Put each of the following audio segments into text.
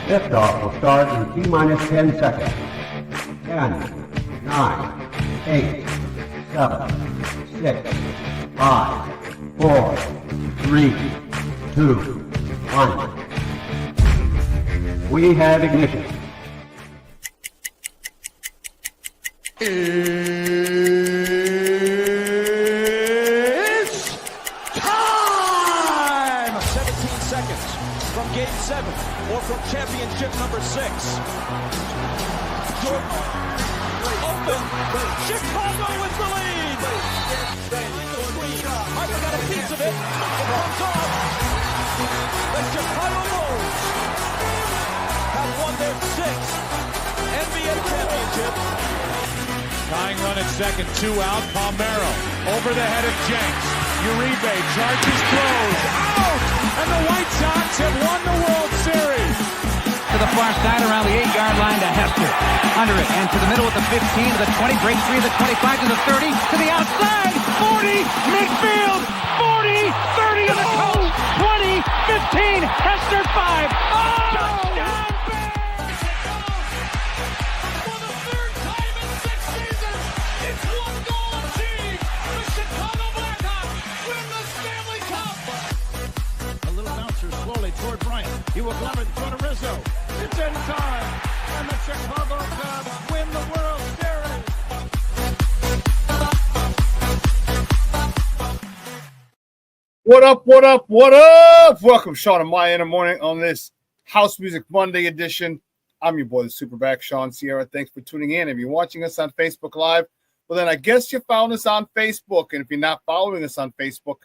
Liftoff will start in T-minus 10 seconds. 10, 9, 8, 7, 6, 5, 4, 3, 2, 1. We have ignition. It's time! 17 seconds from Game 7 or from championship number 6. Jordan open. Chicago with the lead. Pfeiffer got a piece of it. It comes off. The Chicago Bulls have won their 6th NBA championship. Tying run at second, 2 out. Palmero over the head of Jenks. Uribe charges, throws, out! And the White Sox have won the World Series. To the far side around the 8-yard line to Hester. Under it and to the middle with the 15 to the 20, break 3 to the 25 to the 30 to the outside. 40, midfield, 40, 30 to the coast, 20, 15, Hester 5. Oh! Touchdown! Toward Bryant. He will glove it to Rizzo. It's in time. And the Chicago Cubs win the World Series. What up, what up, what up? Welcome, Shawn and Maya in the morning on this House Music Monday edition. I'm your boy, the SuperBack, Shawn Sierra. Thanks for tuning in. If you're watching us on Facebook Live, well, then I guess you found us on Facebook. And if you're not following us on Facebook,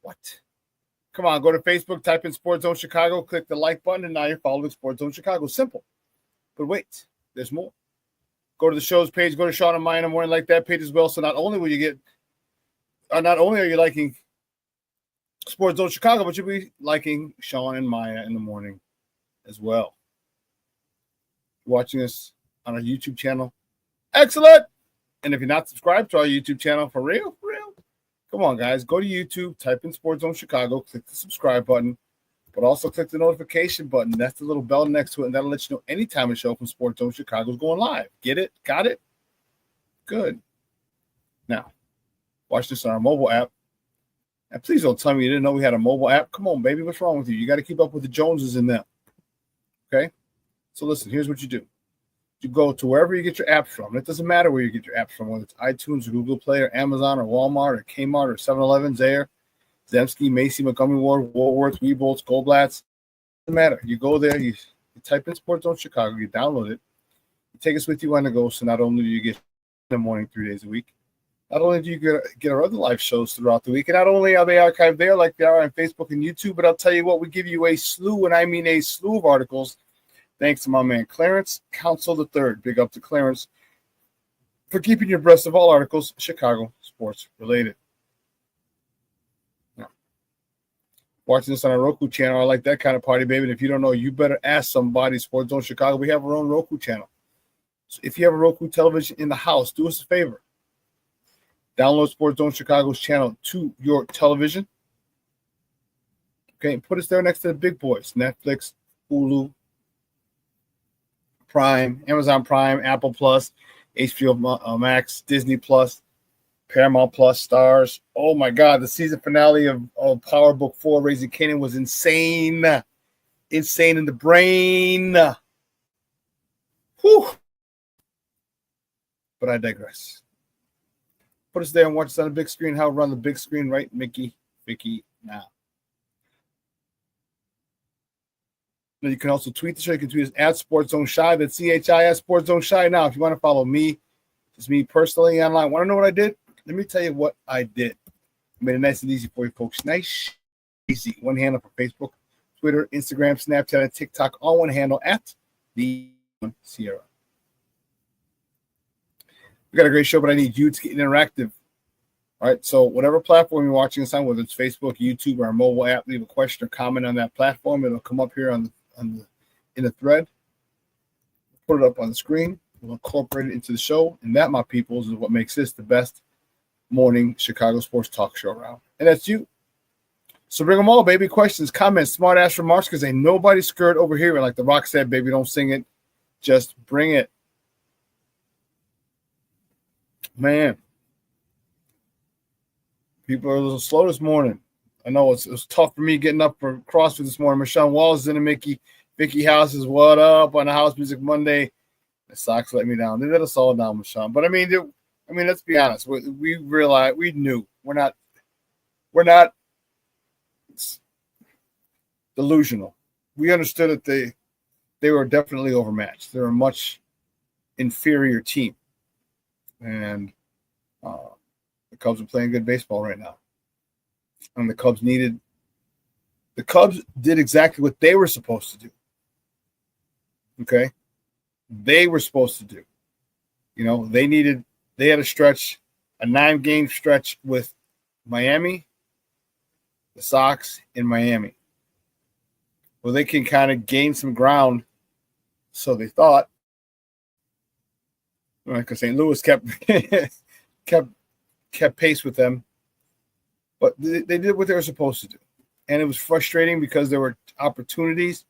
what? Come on, go to Facebook, type in Sports Zone Chicago, click the like button, and now you're following Sports Zone Chicago. Simple. But wait, there's more. Go to the show's page, go to Shawn and Maya in the morning, like that page as well. So not only will you get, not only are you liking Sports Zone Chicago, but you'll be liking Shawn and Maya in the morning as well. Watching us on our YouTube channel. Excellent. And if you're not subscribed to our YouTube channel, for real, come on, guys. Go to YouTube, type in Sports Zone Chicago, click the subscribe button, but also click the notification button. That's the little bell next to it, and that'll let you know anytime a show from Sports Zone Chicago is going live. Get it? Got it? Good. Now, watch this on our mobile app. And please don't tell me you didn't know we had a mobile app. Come on, baby. What's wrong with you? You got to keep up with the Joneses in them. Okay? So listen, here's what you do. You go to wherever you get your apps from. It doesn't matter where you get your apps from, whether it's iTunes or Google Play or Amazon or Walmart or Kmart or 7-Eleven, Zayre, Zemsky, Macy, Montgomery Ward, Woolworths, Weebles, Goldblatts. Doesn't matter. You go there, you type in Sports Zone Chicago, you download it, you take us with you on the go. So not only do you get in the morning 3 days a week, not only do you get our other live shows throughout the week, and not only are they archived there like they are on Facebook and YouTube, but I'll tell you what, we give you a slew, and I mean a slew of articles. Thanks to my man Clarence Council III. Big up to Clarence for keeping you abreast of all articles Chicago sports related. Now, watching this on our Roku channel, I like that kind of party, baby. And if you don't know, you better ask somebody. Sports Zone Chicago. We have our own Roku channel. So if you have a Roku television in the house, do us a favor. Download Sports Zone Chicago's channel to your television. Okay, and put us there next to the big boys: Netflix, Hulu, Prime, Amazon Prime, Apple Plus, HBO Max, Disney Plus, Paramount Plus, Stars. Oh my God, the season finale of Power Book 4, Raising Kanan, was insane. Insane in the brain. Whew. But I digress. Put us there and watch us on the big screen. How run the big screen, right, Vicky, now. You can also tweet the show. You can tweet us at Sports Zone Shy. That's CHI Sports Zone Shy. Now, if you want to follow me, just me personally online, want to know what I did? Let me tell you what I did. I made it nice and easy for you folks. Nice, easy. One handle for Facebook, Twitter, Instagram, Snapchat, and TikTok. All one handle at the Sierra. We got a great show, but I need you to get interactive. All right, so whatever platform you're watching us on, whether it's Facebook, YouTube, or our mobile app, leave a question or comment on that platform. It'll come up here in the thread. Put it up on the screen. We'll incorporate it into the show, and that, my peoples, is what makes this the best morning Chicago sports talk show around. And that's you. So bring them all, baby. Questions, comments, smart ass remarks, because ain't nobody scared over here. Like The Rock said, baby, don't sing it. Just bring it. Man. People are a little slow this morning. I know it was tough for me getting up for CrossFit this morning. Michelle Walls is in the Vicky House is what up on the House Music Monday. The Sox let me down. They let us all down, Michelle. But I mean, let's be honest. We realized, we knew we're not delusional. We understood that they were definitely overmatched. They're a much inferior team, and the Cubs are playing good baseball right now. And the Cubs did exactly what they were supposed to do. Okay? They were supposed to do. You know, they had a 9-game stretch with Miami, the Sox, and Miami, where they can kind of gain some ground. So they thought, because St. Louis kept pace with them, but they did what they were supposed to do. And it was frustrating because there were opportunities,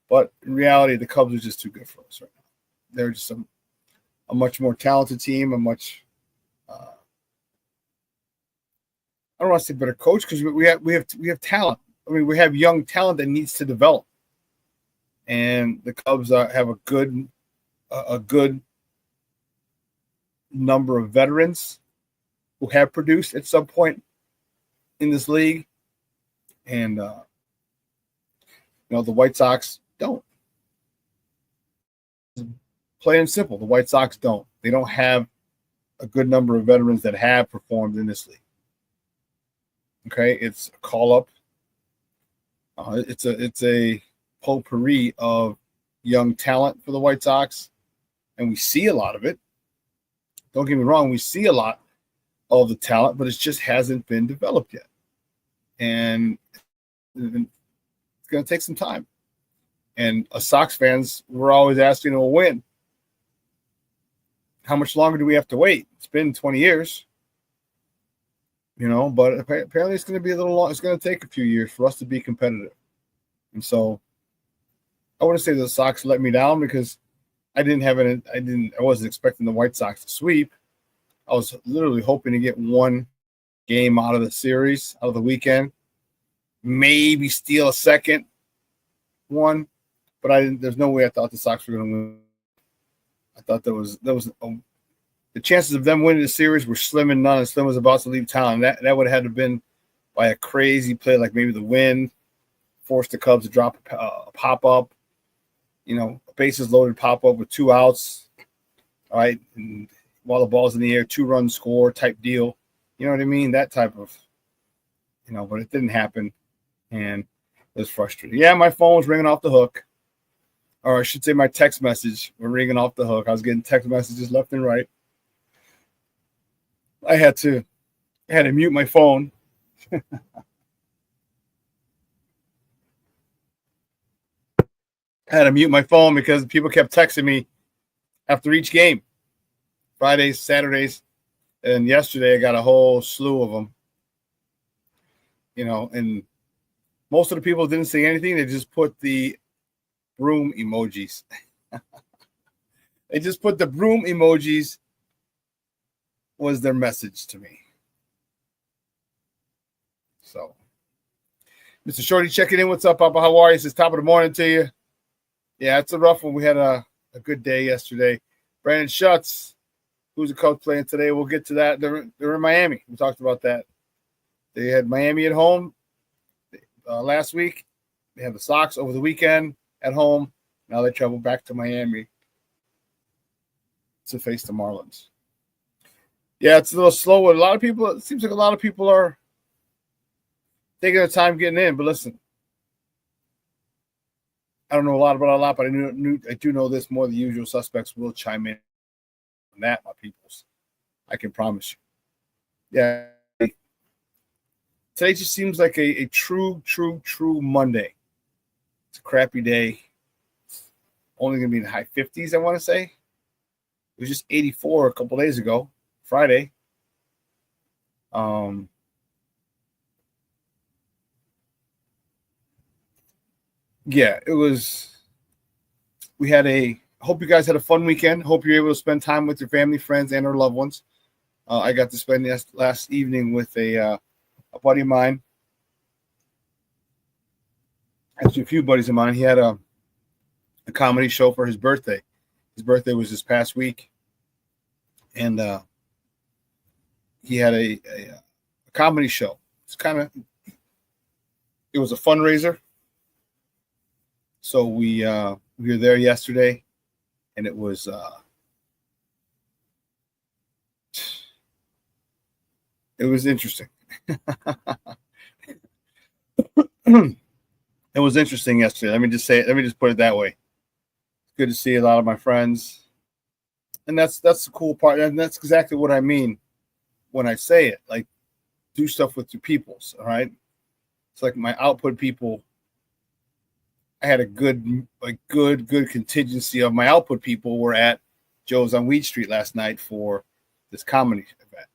but in reality, the Cubs are just too good for us right now. They're just a much more talented team, I don't want to say better coach, because we have talent. I mean, we have young talent that needs to develop, and the Cubs have a good number of veterans who have produced at some point in this league, and the White Sox don't. Plain and simple, the White Sox don't. They don't have a good number of veterans that have performed in this league. Okay, it's a call up. It's a potpourri of young talent for the White Sox, and we see a lot of it. Don't get me wrong, we see a lot of the talent, but it just hasn't been developed yet. And it's going to take some time. And us Sox fans, we're always asking, well, when? How much longer do we have to wait? It's been 20 years. But apparently it's going to be a little long. It's going to take a few years for us to be competitive. And so I wouldn't say the Sox let me down, because I wasn't expecting the White Sox to sweep. I was literally hoping to get one game out of the series, out of the weekend, maybe steal a second one, but there's no way I thought the Sox were going to win. I thought the chances of them winning the series were slim and none, and Slim was about to leave town. That would have had to have been by a crazy play, like maybe the wind forced the Cubs to drop a pop-up, a bases loaded pop-up with 2 outs, all right, and while the ball's in the air, 2-run score type deal. You know what I mean? That type of, but it didn't happen, and it was frustrating. Yeah, my phone was ringing off the hook, or I should say my text message were ringing off the hook. I was getting text messages left and right. I had to mute my phone. I had to mute my phone because people kept texting me after each game, Fridays, Saturdays, and yesterday I got a whole slew of them. And most of the people didn't say anything. They just put the broom emojis. They just put the broom emojis was their message to me. So, Mr. Shorty checking in. What's up, Papa? How are you? It's top of the morning to you. Yeah, it's a rough one. We had a good day yesterday. Brandon Schutz, who's the coach playing today, we'll get to that. They're in Miami. We talked about that. They had Miami at home last week. They had the Sox over the weekend at home. Now they travel back to Miami to face the Marlins. Yeah, it's a little slow. It seems like a lot of people are taking their time getting in. But listen, I don't know a lot about a lot, but I do know this: more the usual suspects will chime in on that, my peoples. I can promise you. Yeah. Today just seems like a true Monday. It's a crappy day. It's only going to be in the high 50s, I want to say. It was just 84 a couple days ago, Friday. yeah, it was. We had hope you guys had a fun weekend. Hope you're able to spend time with your family, friends, and or loved ones. I got to spend last evening with a buddy of mine. Actually, a few buddies of mine. He had a comedy show for his birthday. His birthday was this past week, and he had a comedy show. It was a fundraiser. So we were there yesterday, and it was interesting. It was interesting yesterday. Let me just put it that way. It's good to see a lot of my friends, and that's the cool part, and that's exactly what I mean when I say it. Like, do stuff with your peoples. All right, it's like my output people. I had a good contingency of my output people were at Joe's on Weed Street last night for this comedy event.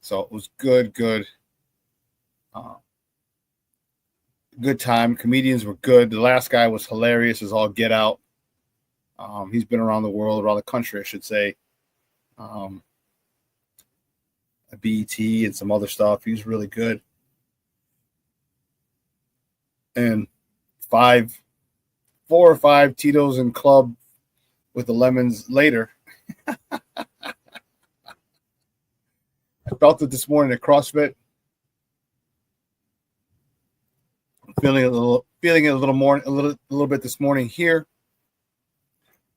So it was good time. Comedians were good. The last guy was hilarious as all get out. He's been around the world, around the country, I should say. BET and some other stuff. He's really good. And 4 or 5 Tito's and Club with the lemons later. I felt it this morning at CrossFit. Feeling it a little bit this morning here,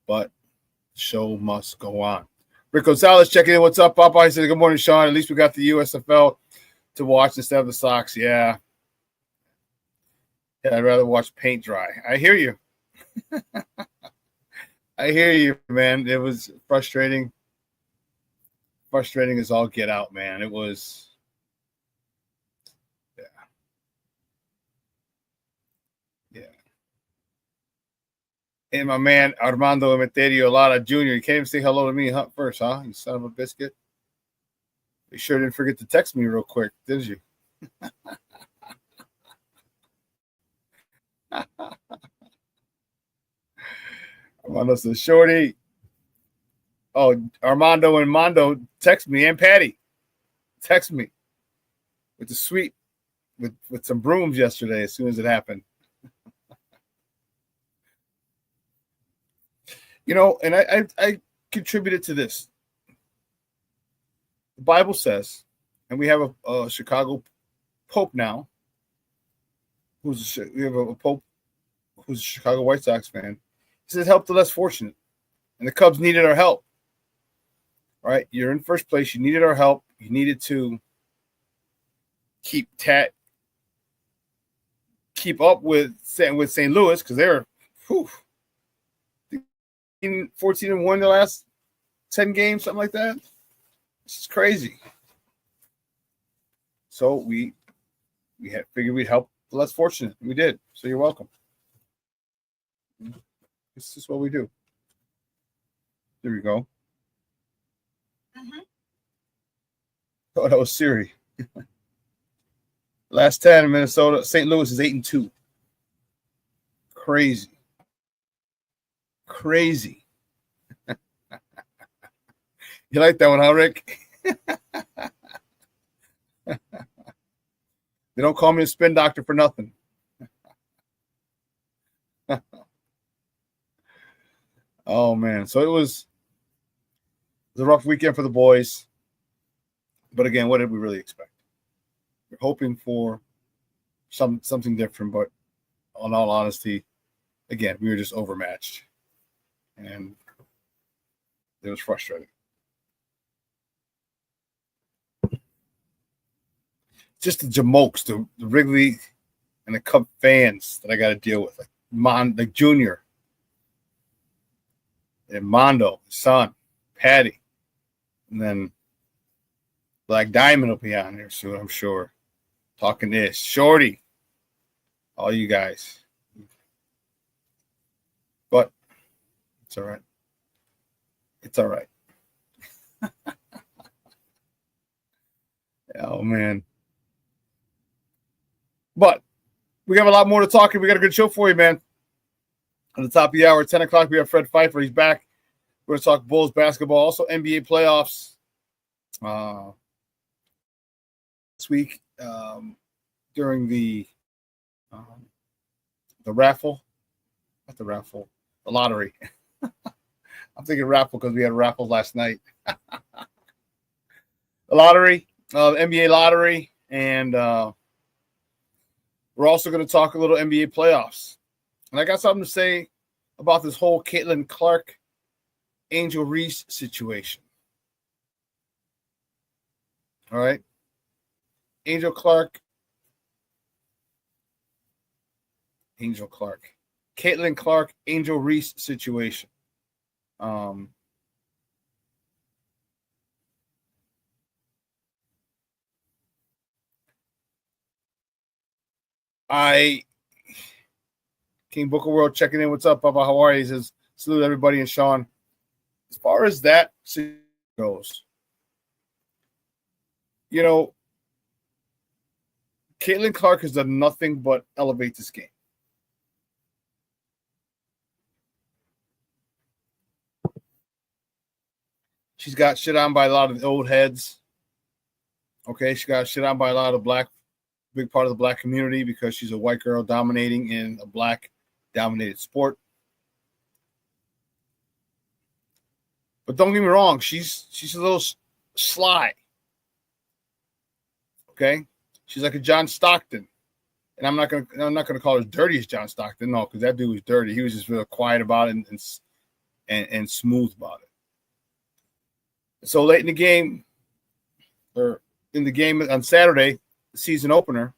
but the show must go on. Rick Gonzalez checking in. What's up, Papa? I said, good morning, Shawn. At least we got the USFL to watch instead of the Sox. Yeah, I'd rather watch paint dry. I hear you. I hear you, man. It was frustrating. Frustrating as all get out, man. It was. Yeah. And my man Armando Emeterio Lara Jr. You can't even say hello to me first, huh? You son of a biscuit. You sure didn't forget to text me real quick, did you? Armando says, Shorty. Oh, Armando and Mondo text me, and Patty text me with the sweet with some brooms yesterday as soon as it happened. You know, and I contributed to this. The Bible says, and we have a Chicago Pope now, we have a Pope who's a Chicago White Sox fan. He says, help the less fortunate. And the Cubs needed our help. Right? You're in first place. You needed our help. You needed to keep up with St. Louis because they're 14-1 the last 10 games, something like that. This is crazy. So we had figured we'd help the less fortunate. We did. So you're welcome. This is what we do. There we go. Mm-hmm. Oh, that was Siri. Last 10 in Minnesota. St. Louis is 8-2. Crazy. You like that one, huh, Rick? They don't call me a spin doctor for nothing. Oh, man. So it was a rough weekend for the boys. But again, what did we really expect? We're hoping for something different, but in all honesty, again, we were just overmatched. And it was frustrating. Just the Jamokes, the Wrigley and the Cub fans that I got to deal with, like Junior and Mondo, son, Patty, and then Black Diamond will be on here soon, I'm sure. Talking this, Shorty, all you guys. But it's all right. It's all right. Oh, man. But We have a lot more to talk, and we got a good show for you, man. On the top of the hour, 10 o'clock, we have Fred Pfeiffer. He's back. We're going to talk Bulls basketball, also NBA playoffs. This week, during the raffle, not the raffle, the lottery. I'm thinking raffle because we had a raffle last night. The lottery, NBA lottery, and we're also going to talk a little NBA playoffs. And I got something to say about this whole Caitlin Clark, Angel Reese situation. All right. Caitlin Clark, Angel Reese situation. King Booker World checking in. What's up, Papa? How are you? He says, salute everybody and Shawn. As far as that goes, you know, Caitlin Clark has done nothing but elevate this game. She's got shit on by a lot of the old heads. Okay, she got shit on by a lot of big part of the black community because she's a white girl dominating in a black-dominated sport. But don't get me wrong, she's a little sly. Okay, she's like a John Stockton, and I'm not gonna call her dirty as John Stockton, no, because that dude was dirty. He was just real quiet about it and smooth about it. So late in the game, or in the game on Saturday, the season opener,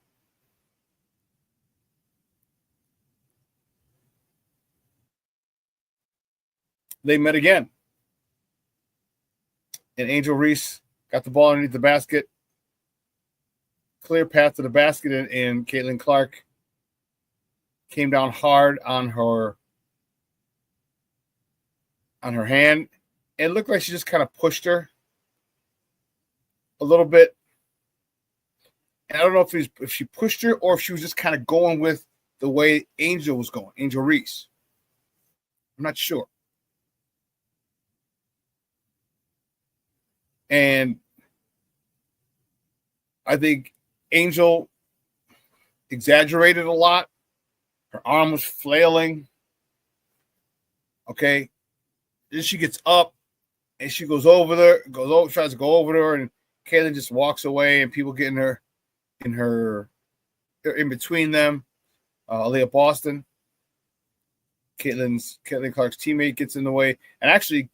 they met again. And Angel Reese got the ball underneath the basket, clear path to the basket, and Caitlin Clark came down hard on her hand. It looked like she just kind of pushed her a little bit. And I don't know if she pushed her or if she was just kind of going with the way Angel was going, Angel Reese. I'm not sure. And I think Angel exaggerated a lot. Her arm was flailing. Okay. Then she gets up and she goes over there, tries to go over there, and Caitlin just walks away, and people get in between them. Aaliyah Boston, Caitlin Clark's teammate, gets in the way. And actually,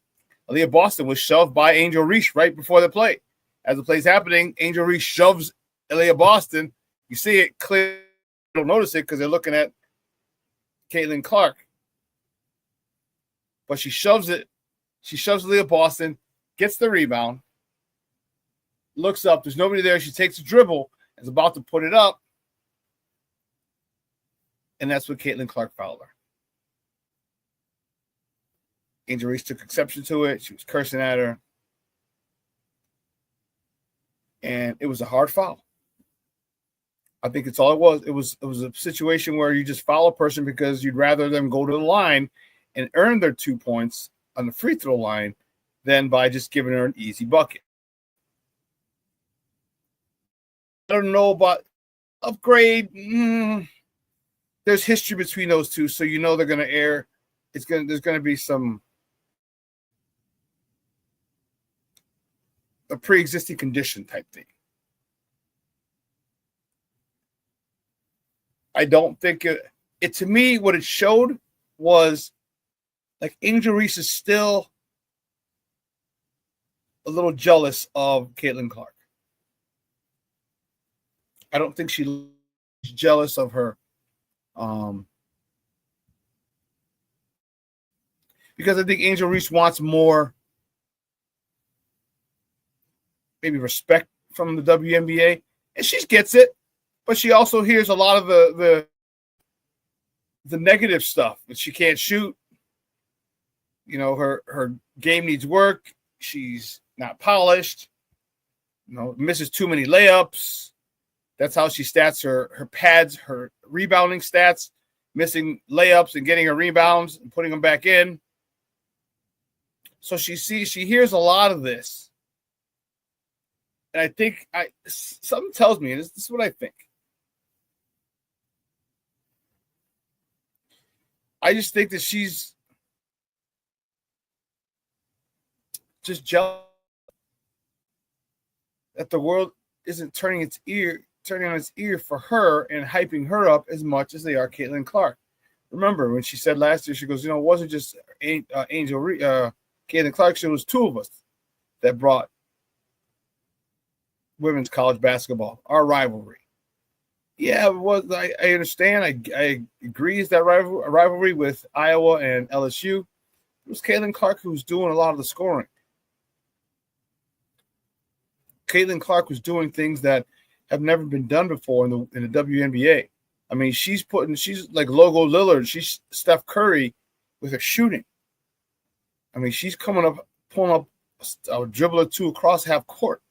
Aaliyah Boston was shoved by Angel Reese right before the play. As the play's happening, Angel Reese shoves Aaliyah Boston. You see it clearly. Don't notice it because they're looking at Caitlin Clark. But she shoves it. She shoves Aaliyah Boston, gets the rebound, looks up. There's nobody there. She takes a dribble, is about to put it up. And that's what Caitlin Clark fouled her. Angel Reese took exception to it. She was cursing at her. And it was a hard foul. I think it's all it was. It was a situation where you just foul a person because you'd rather them go to the line and earn their 2 points on the free throw line than by just giving her an easy bucket. I don't know about upgrade. There's history between those two, so you know they're going to err. There's going to be a pre-existing condition type thing. I don't think it to me, what it showed was like Angel Reese is still a little jealous of Caitlin Clark. I don't think she's jealous of her. Because I think Angel Reese wants more, maybe respect from the WNBA, and she gets it, but she also hears a lot of the negative stuff that she can't shoot. You know, her game needs work. She's not polished. You know, misses too many layups. That's how she stats her pads, her rebounding stats, missing layups and getting her rebounds and putting them back in. So she hears a lot of this. And I think something tells me, this is what I think. I just think that she's just jealous that the world isn't turning on its ear for her and hyping her up as much as they are Caitlin Clark. Remember when she said last year, she goes, it wasn't just Caitlin Clark, it was two of us that brought women's college basketball, our rivalry. Yeah, it was. I understand. I agree. Is that rivalry with Iowa and LSU? It was Caitlin Clark who was doing a lot of the scoring. Caitlin Clark was doing things that have never been done before in the WNBA. I mean, she's like Logo Lillard. She's Steph Curry with her shooting. I mean, she's pulling up a dribble or two across half court.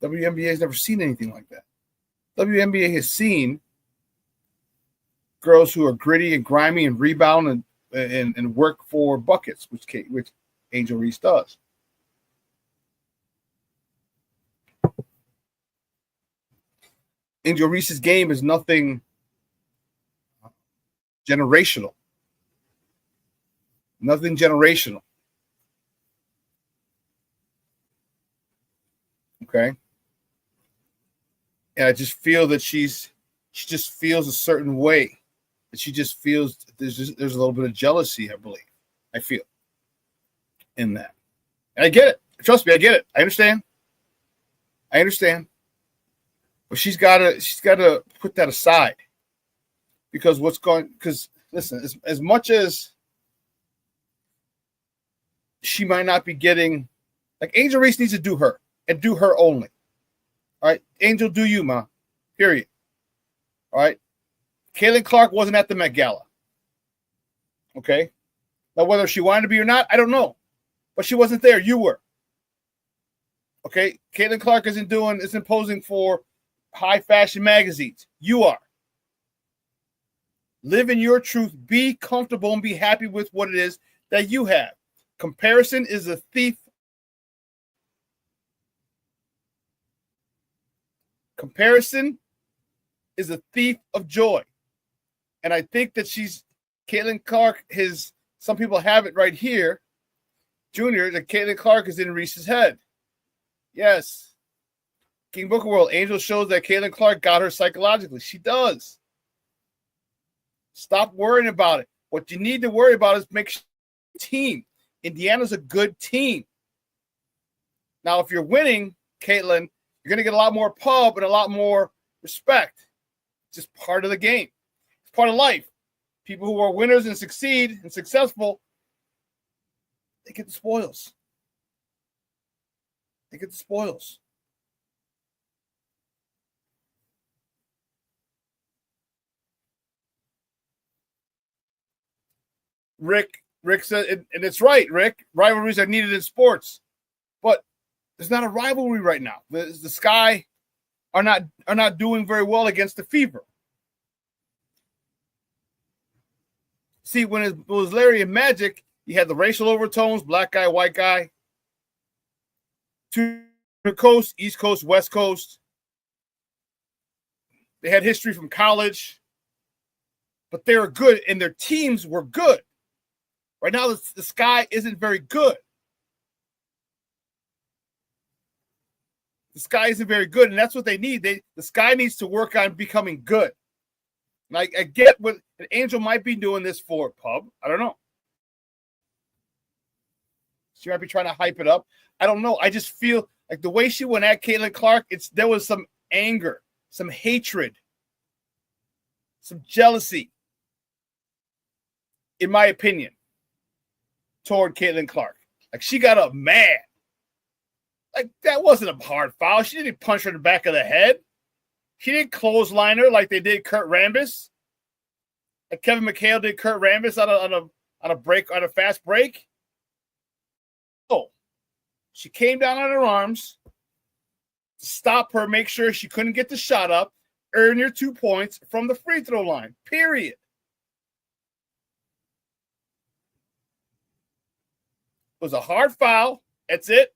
WNBA has never seen anything like that. WNBA has seen girls who are gritty and grimy and rebound and work for buckets, which Angel Reese does. Angel Reese's game is nothing generational. Nothing generational. Okay? And I just feel that she just feels a certain way. That she just feels there's a little bit of jealousy, I believe. I feel in that. And I get it. Trust me, I get it. I understand. But she's gotta put that aside. Because listen, as much as she might not be getting, like, Angel Reese needs to do her and do her only. All right, Angel, do you, ma? Period. All right. Caitlin Clark wasn't at the Met Gala. Okay. Now, whether she wanted to be or not, I don't know. But she wasn't there. You were. Okay. Caitlin Clark isn't posing for high fashion magazines. You are. Live in your truth. Be comfortable and be happy with what it is that you have. Comparison is a thief. Comparison is a thief of joy. And I think that Caitlin Clark, some people have it right here, Junior, that Caitlin Clark is in Reese's head. Yes. King Booker World, Angel shows that Caitlin Clark got her psychologically. She does. Stop worrying about it. What you need to worry about is make sure team. Indiana's a good team. Now, if you're winning, Caitlin, you're going to get a lot more pub and a lot more respect. It's just part of the game. It's part of life. People who are winners and succeed and successful, they get the spoils. They get the spoils. Rick said, and it's right, Rick, rivalries are needed in sports. But there's not a rivalry right now. The Sky are not doing very well against the Fever. See, when it was Larry and Magic, you had the racial overtones, black guy, white guy. Two coasts, East Coast, West Coast. They had history from college. But they were good, and their teams were good. Right now, the Sky isn't very good. The Sky isn't very good, and that's what they need. The Sky needs to work on becoming good. Like, I get what an Angel might be doing this for, Pub. I don't know. She might be trying to hype it up. I don't know. I just feel like the way she went at Caitlin Clark, there was some anger, some hatred, some jealousy, in my opinion, toward Caitlin Clark. Like, she got up mad. Like, that wasn't a hard foul. She didn't punch her in the back of the head. She didn't clothesline her like they did Kurt Rambis. Like Kevin McHale did Kurt Rambis on a fast break. Oh, she came down on her arms, stop her, make sure she couldn't get the shot up, earn your 2 points from the free throw line, period. It was a hard foul. That's it.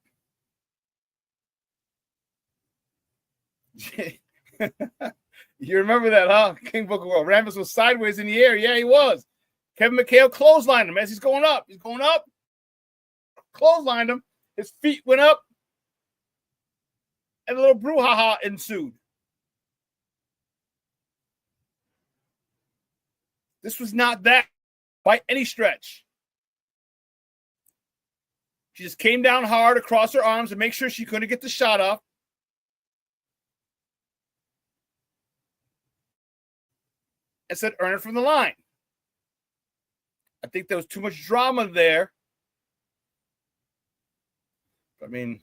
You remember that, huh? King Booker World. Rambis was sideways in the air. Yeah, he was. Kevin McHale clotheslined him as he's going up. He's going up. Clotheslined him. His feet went up. And a little brouhaha ensued. This was not that by any stretch. She just came down hard across her arms to make sure she couldn't get the shot off. And said, earn it from the line. I think there was too much drama there. I mean,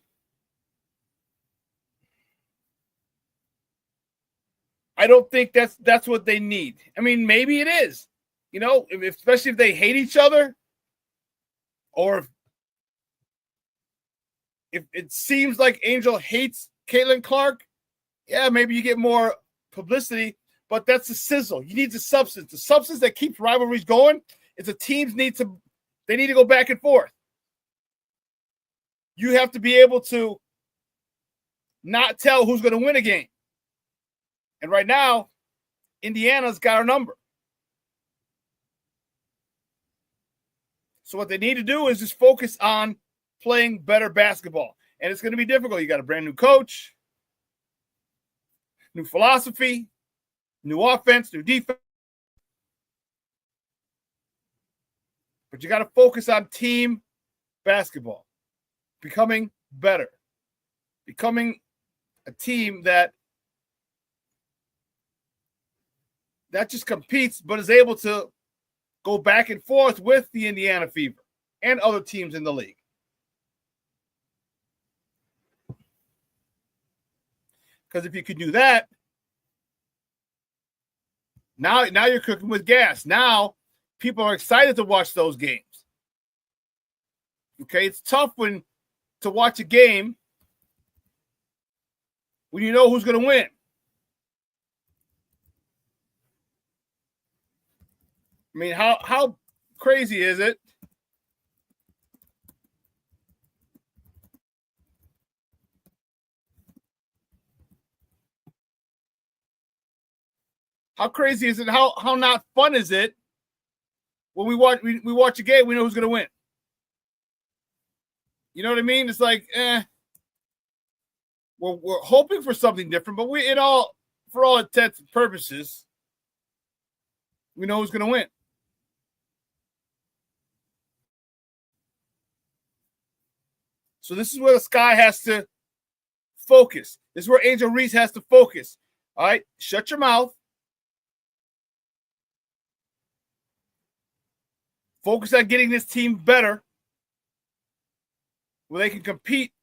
I don't think that's what they need. I mean, maybe it is. You know, especially if they hate each other, or if it seems like Angel hates Caitlin Clark, yeah, maybe you get more publicity, but that's the sizzle. You need the substance. The substance that keeps rivalries going is the teams need to go back and forth. You have to be able to not tell who's going to win a game. And right now, Indiana's got our number. So what they need to do is just focus on playing better basketball. And it's going to be difficult. You got a brand new coach, new philosophy, new offense, new defense. But you got to focus on team basketball, becoming better, becoming a team that just competes, but is able to go back and forth with the Indiana Fever and other teams in the league. Because if you could do that, now you're cooking with gas. Now people are excited to watch those games. Okay, it's tough to watch a game when you know who's going to win. I mean, how crazy is it? How crazy is it? How not fun is it when we watch a game, we know who's going to win? You know what I mean? It's like, we're hoping for something different, but for all intents and purposes, we know who's going to win. So this is where the Sky has to focus. This is where Angel Reese has to focus. All right, shut your mouth. Focus on getting this team better, where they can compete.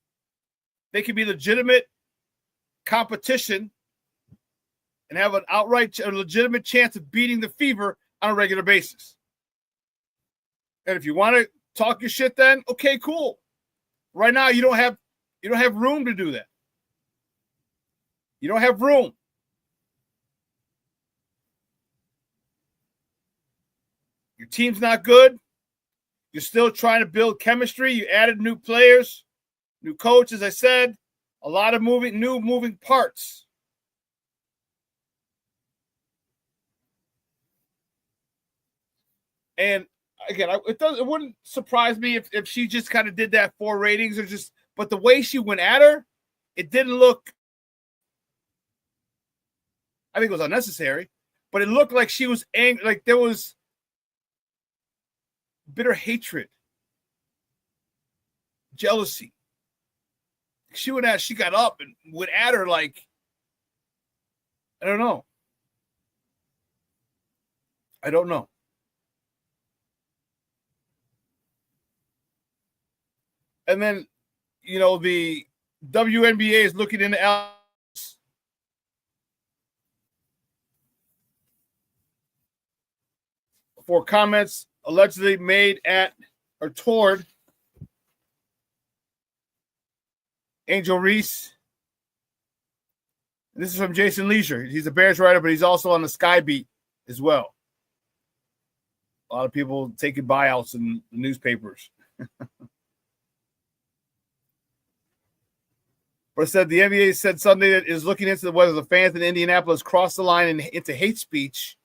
They can be legitimate competition and have a legitimate chance of beating the Fever on a regular basis. And if you want to talk your shit, then okay, cool. Right now, you don't have room to do that. You don't have room. Your team's not good. You're still trying to build chemistry. You added new players, new coach, as I said, a lot of new moving parts. And again, it wouldn't surprise me if she just kind of did that for ratings, but the way she went at her, it didn't look. I think it was unnecessary, but it looked like she was angry, like there was bitter hatred, jealousy. She got up and went at her like, I don't know. And then, the WNBA is looking into Alex for comments allegedly made at or toward Angel Reese This is from Jason Leisure. He's a Bears writer, but he's also on the Sky Beat as well. A lot of people taking buyouts in the newspapers. But it said the NBA said Sunday that it is looking into whether the fans in Indianapolis crossed the line into hate speech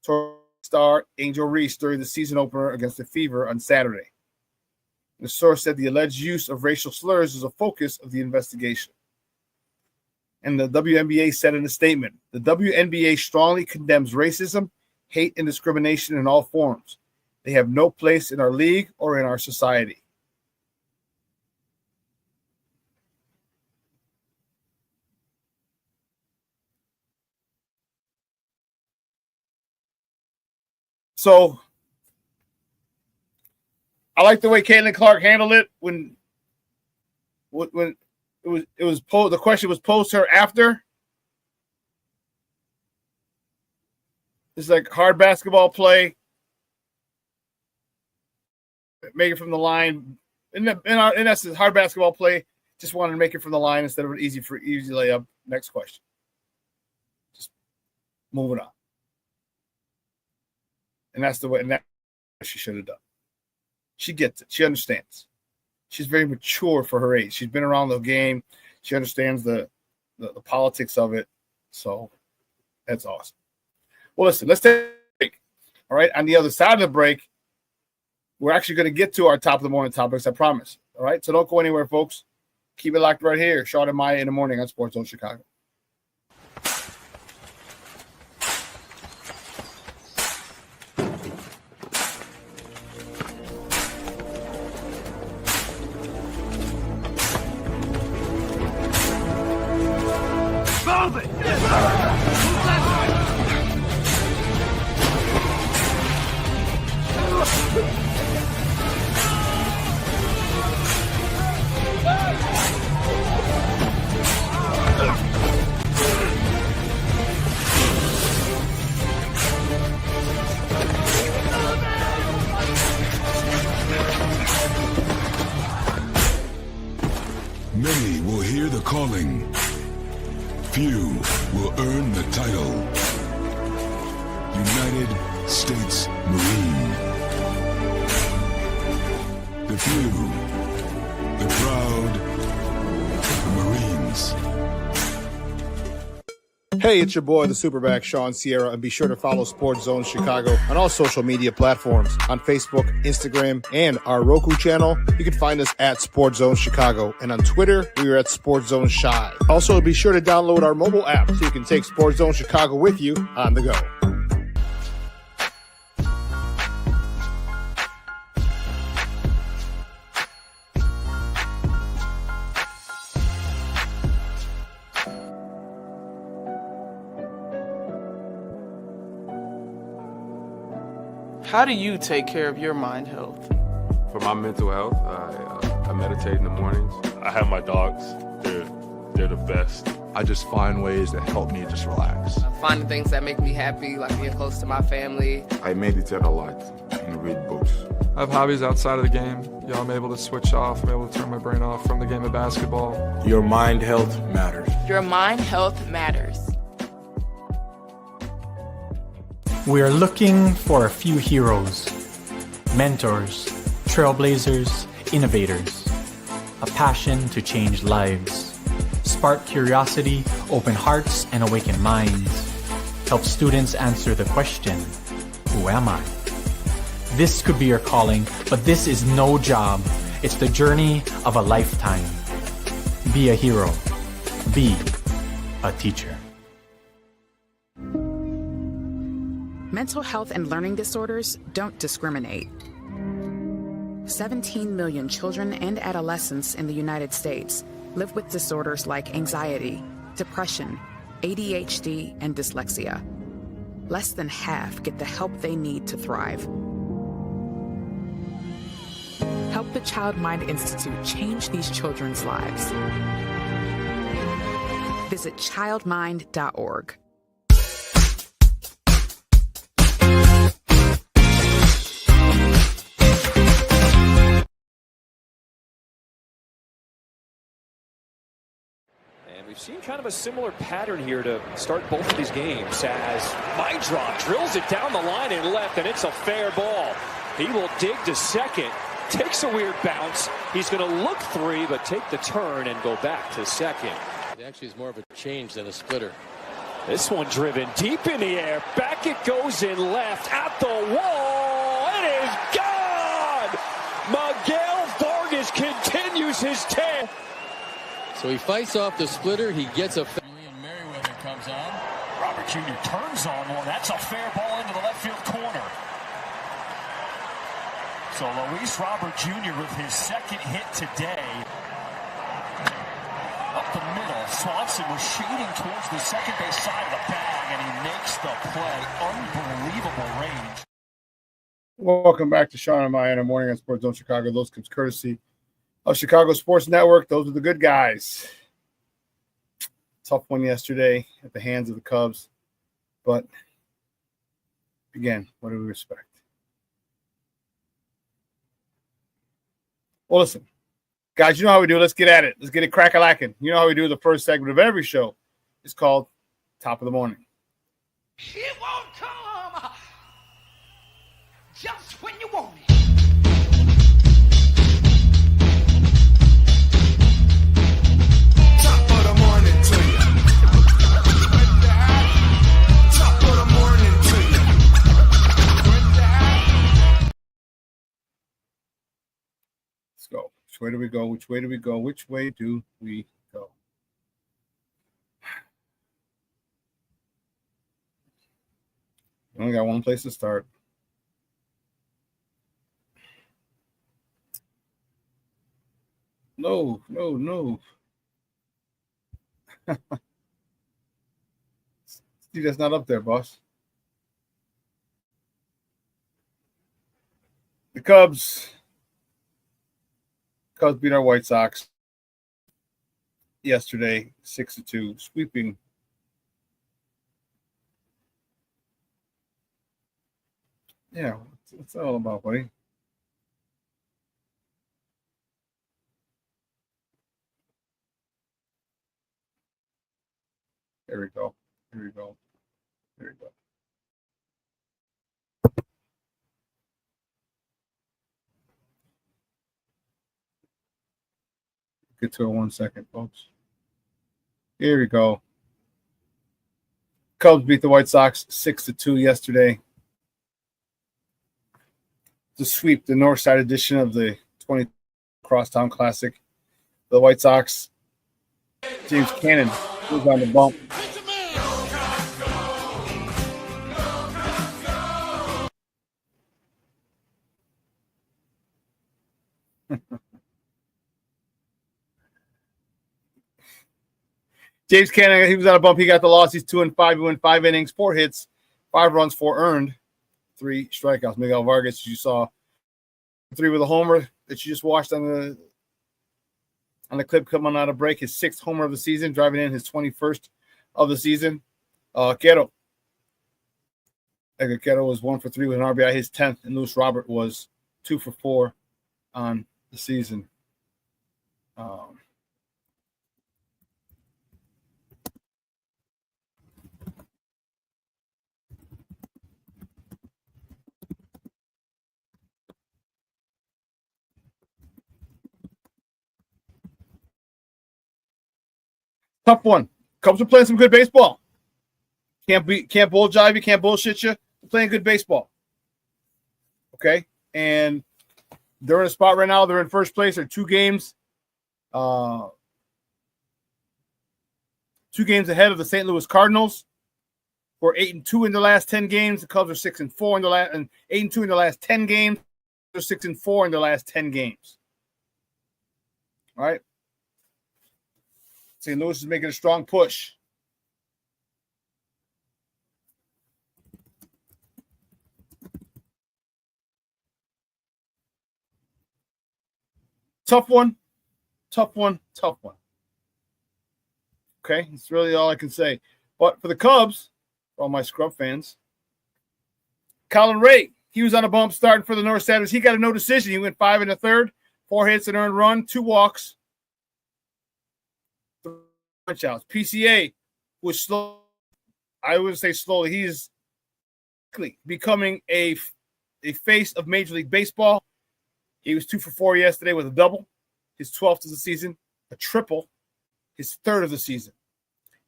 toward star Angel Reese during the season opener against the Fever on Saturday. The source said the alleged use of racial slurs is a focus of the investigation. And the WNBA said in a statement, the WNBA strongly condemns racism, hate, and discrimination in all forms. They have no place in our league or in our society. So I like the way Caitlin Clark handled it when it was posed. The question was posed to her after. It's like hard basketball play, make it from the line. In essence, hard basketball play. Just wanted to make it from the line instead of an easy layup. Next question. Just moving on. And that's the way. And that she should have done. She gets it. She understands. She's very mature for her age. She's been around the game. She understands the politics of it. So that's awesome. Well, listen, let's take a break. All right. On the other side of the break, we're actually going to get to our top of the morning topics, I promise. All right. So don't go anywhere, folks. Keep it locked right here. Shawn and Maya in the morning on Sports Zone Chicago. Many will hear the calling. Few will earn the title. United States Marine. The few, the proud, the Marines. Hey, it's your boy, the SuperBack, Shawn Sierra, and be sure to follow Sports Zone Chicago on all social media platforms, on Facebook, Instagram, and our Roku channel. You can find us at Sports Zone Chicago, and on Twitter, we are at Sports Zone Shy. Also, be sure to download our mobile app so you can take Sports Zone Chicago with you on the go. How do you take care of your mind health? For my mental health, I meditate in the mornings. I have my dogs. They're the best. I just find ways that help me just relax. Finding things that make me happy, like being close to my family. I meditate a lot and read books. I have hobbies outside of the game. I'm able to switch off. I'm able to turn my brain off from the game of basketball. Your mind health matters. Your mind health matters. We are looking for a few heroes, mentors, trailblazers, innovators, a passion to change lives, spark curiosity, open hearts, and awaken minds, help students answer the question, who am I? This could be your calling, but this is no job. It's the journey of a lifetime. Be a hero. Be a teacher. Mental health and learning disorders don't discriminate. 17 million children and adolescents in the United States live with disorders like anxiety, depression, ADHD, and dyslexia. Less than half get the help they need to thrive. Help the Child Mind Institute change these children's lives. Visit childmind.org. Seen kind of a similar pattern here to start both of these games as Mindrop drills it down the line and left, and it's a fair ball. He will dig to second, takes a weird bounce. He's going to look three, but take the turn and go back to second. It actually is more of a change than a splitter. This one driven deep in the air. Back it goes in left at the wall. It is gone! Miguel Vargas continues his tail. So he fights off the splitter. He gets a... Julian Merriweather comes on. Robert Jr. turns on one. That's a fair ball into the left field corner. So Luis Robert Jr. with his second hit today. Up the middle, Swanson was shading towards the second base side of the bag, and he makes the play. Unbelievable range. Welcome back to Shawn and Maya in the morning on Sports Zone Chicago. Those comes courtesy of Chicago Sports Network. Those are the good guys. Tough one yesterday at the hands of the Cubs. But, again, what do we respect? Well, listen. Guys, you know how we do. Let's get at it. Let's get it crack-a-lacking. You know how we do the first segment of every show. It's called Top of the Morning. It won't come just when you want it. Top of the morning to you. Top of the morning to you. Let's go. Which way do we go? Which way do we go? Which way do we go? We only got one place to start. No. Steve, that's not up there, boss. The Cubs beat our White Sox yesterday, 6-2, sweeping. Yeah, what's that all about, buddy? Here we go. Get to it 1 second, folks. Here we go. Cubs beat the White Sox 6-2 yesterday to sweep the north side edition of the 20 Crosstown Classic. The White Sox, James Cannon was on the bump. James Cannon, he was on a bump. He got the loss. He's 2-5. He went 5 innings, 4 hits, 5 runs, 4 earned, 3 strikeouts. Miguel Vargas, you saw 3 with a homer that you just watched on the clip coming out of break. His 6th homer of the season, driving in his 21st of the season. Quero was 1 for 3 with an RBI, his 10th, and Luis Robert was 2 for 4 on the season. Tough one. Cubs are playing some good baseball. Can't bull jive you, can't bullshit you. They're playing good baseball. Okay? And they're in a spot right now. They're in first place. They're 2 games. 2 games ahead of the St. Louis Cardinals. We're 8-2 in the last 10 games. The Cubs are 6-4 in the last, and 8-2 in the last 10 games. They're 6-4 in the last 10 games. All right. St. Louis is making a strong push. Tough one. Okay, that's really all I can say. But for the Cubs, for all my scrub fans, Colin Ray, he was on a bump starting for the North Saturdays. He got a no decision. He went 5 1/3, 4 hits, an earned run, 2 walks, 3 punch-outs. PCA was slow. I wouldn't say slowly. He's becoming a face of Major League Baseball. He was 2 for 4 yesterday with a double, his 12th of the season, a triple, his 3rd of the season.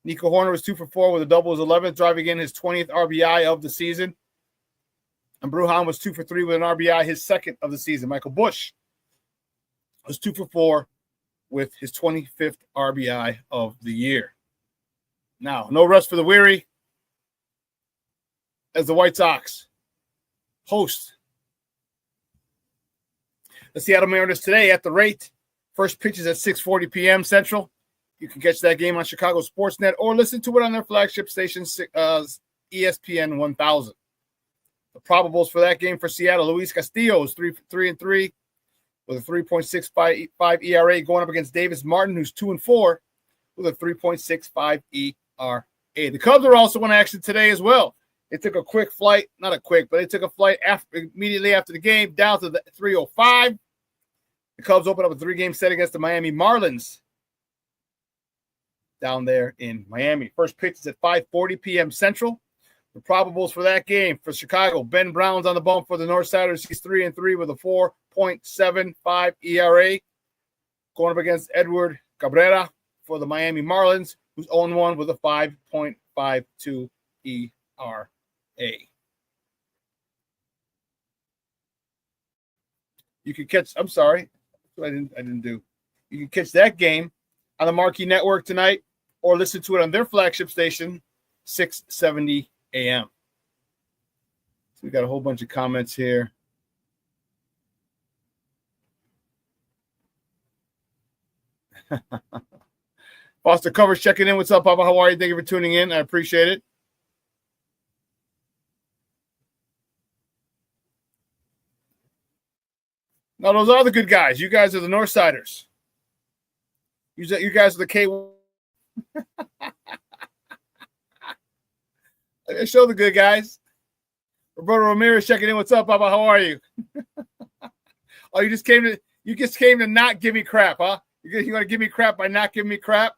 Nico Horner was 2 for 4 with a double, his 11th, driving in his 20th RBI of the season. And Bruhan was 2 for 3 with an RBI, his 2nd of the season. Michael Busch was 2 for 4 with his 25th RBI of the year. Now, no rest for the weary as the White Sox host the Seattle Mariners today at the rate. First pitch is at 6:40 p.m. Central. You can catch that game on Chicago Sportsnet or listen to it on their flagship station, ESPN 1000. The probables for that game for Seattle: Luis Castillo is 3-3 with a 3.65 ERA, going up against Davis Martin, who's 2-4 with a 3.65 ERA. The Cubs are also in action today as well. They took a quick flight, not a quick, but they took a flight immediately after the game down to the 305. The Cubs opened up a 3-game set against the Miami Marlins down there in Miami. First pitch is at 5:40 p.m. Central. The probables for that game for Chicago: Ben Brown's on the bump for the Northsiders. He's 3-3 with a 4.75 ERA. Going up against Edward Cabrera for the Miami Marlins, who's 0-1 with a 5.52 ERA. You can catch, I'm sorry, I didn't do. You can catch that game on the Marquee Network tonight or listen to it on their flagship station, 670 a.m. So we got a whole bunch of comments here. Foster Covers checking in. What's up, Papa? How are you? Thank you for tuning in. I appreciate it. No, those are the good guys. You guys are the Northsiders. You guys are the K. Show the good guys. Roberto Ramirez checking in. What's up, Papa? How are you? Oh, you just came to not give me crap, huh? You want to give me crap by not giving me crap?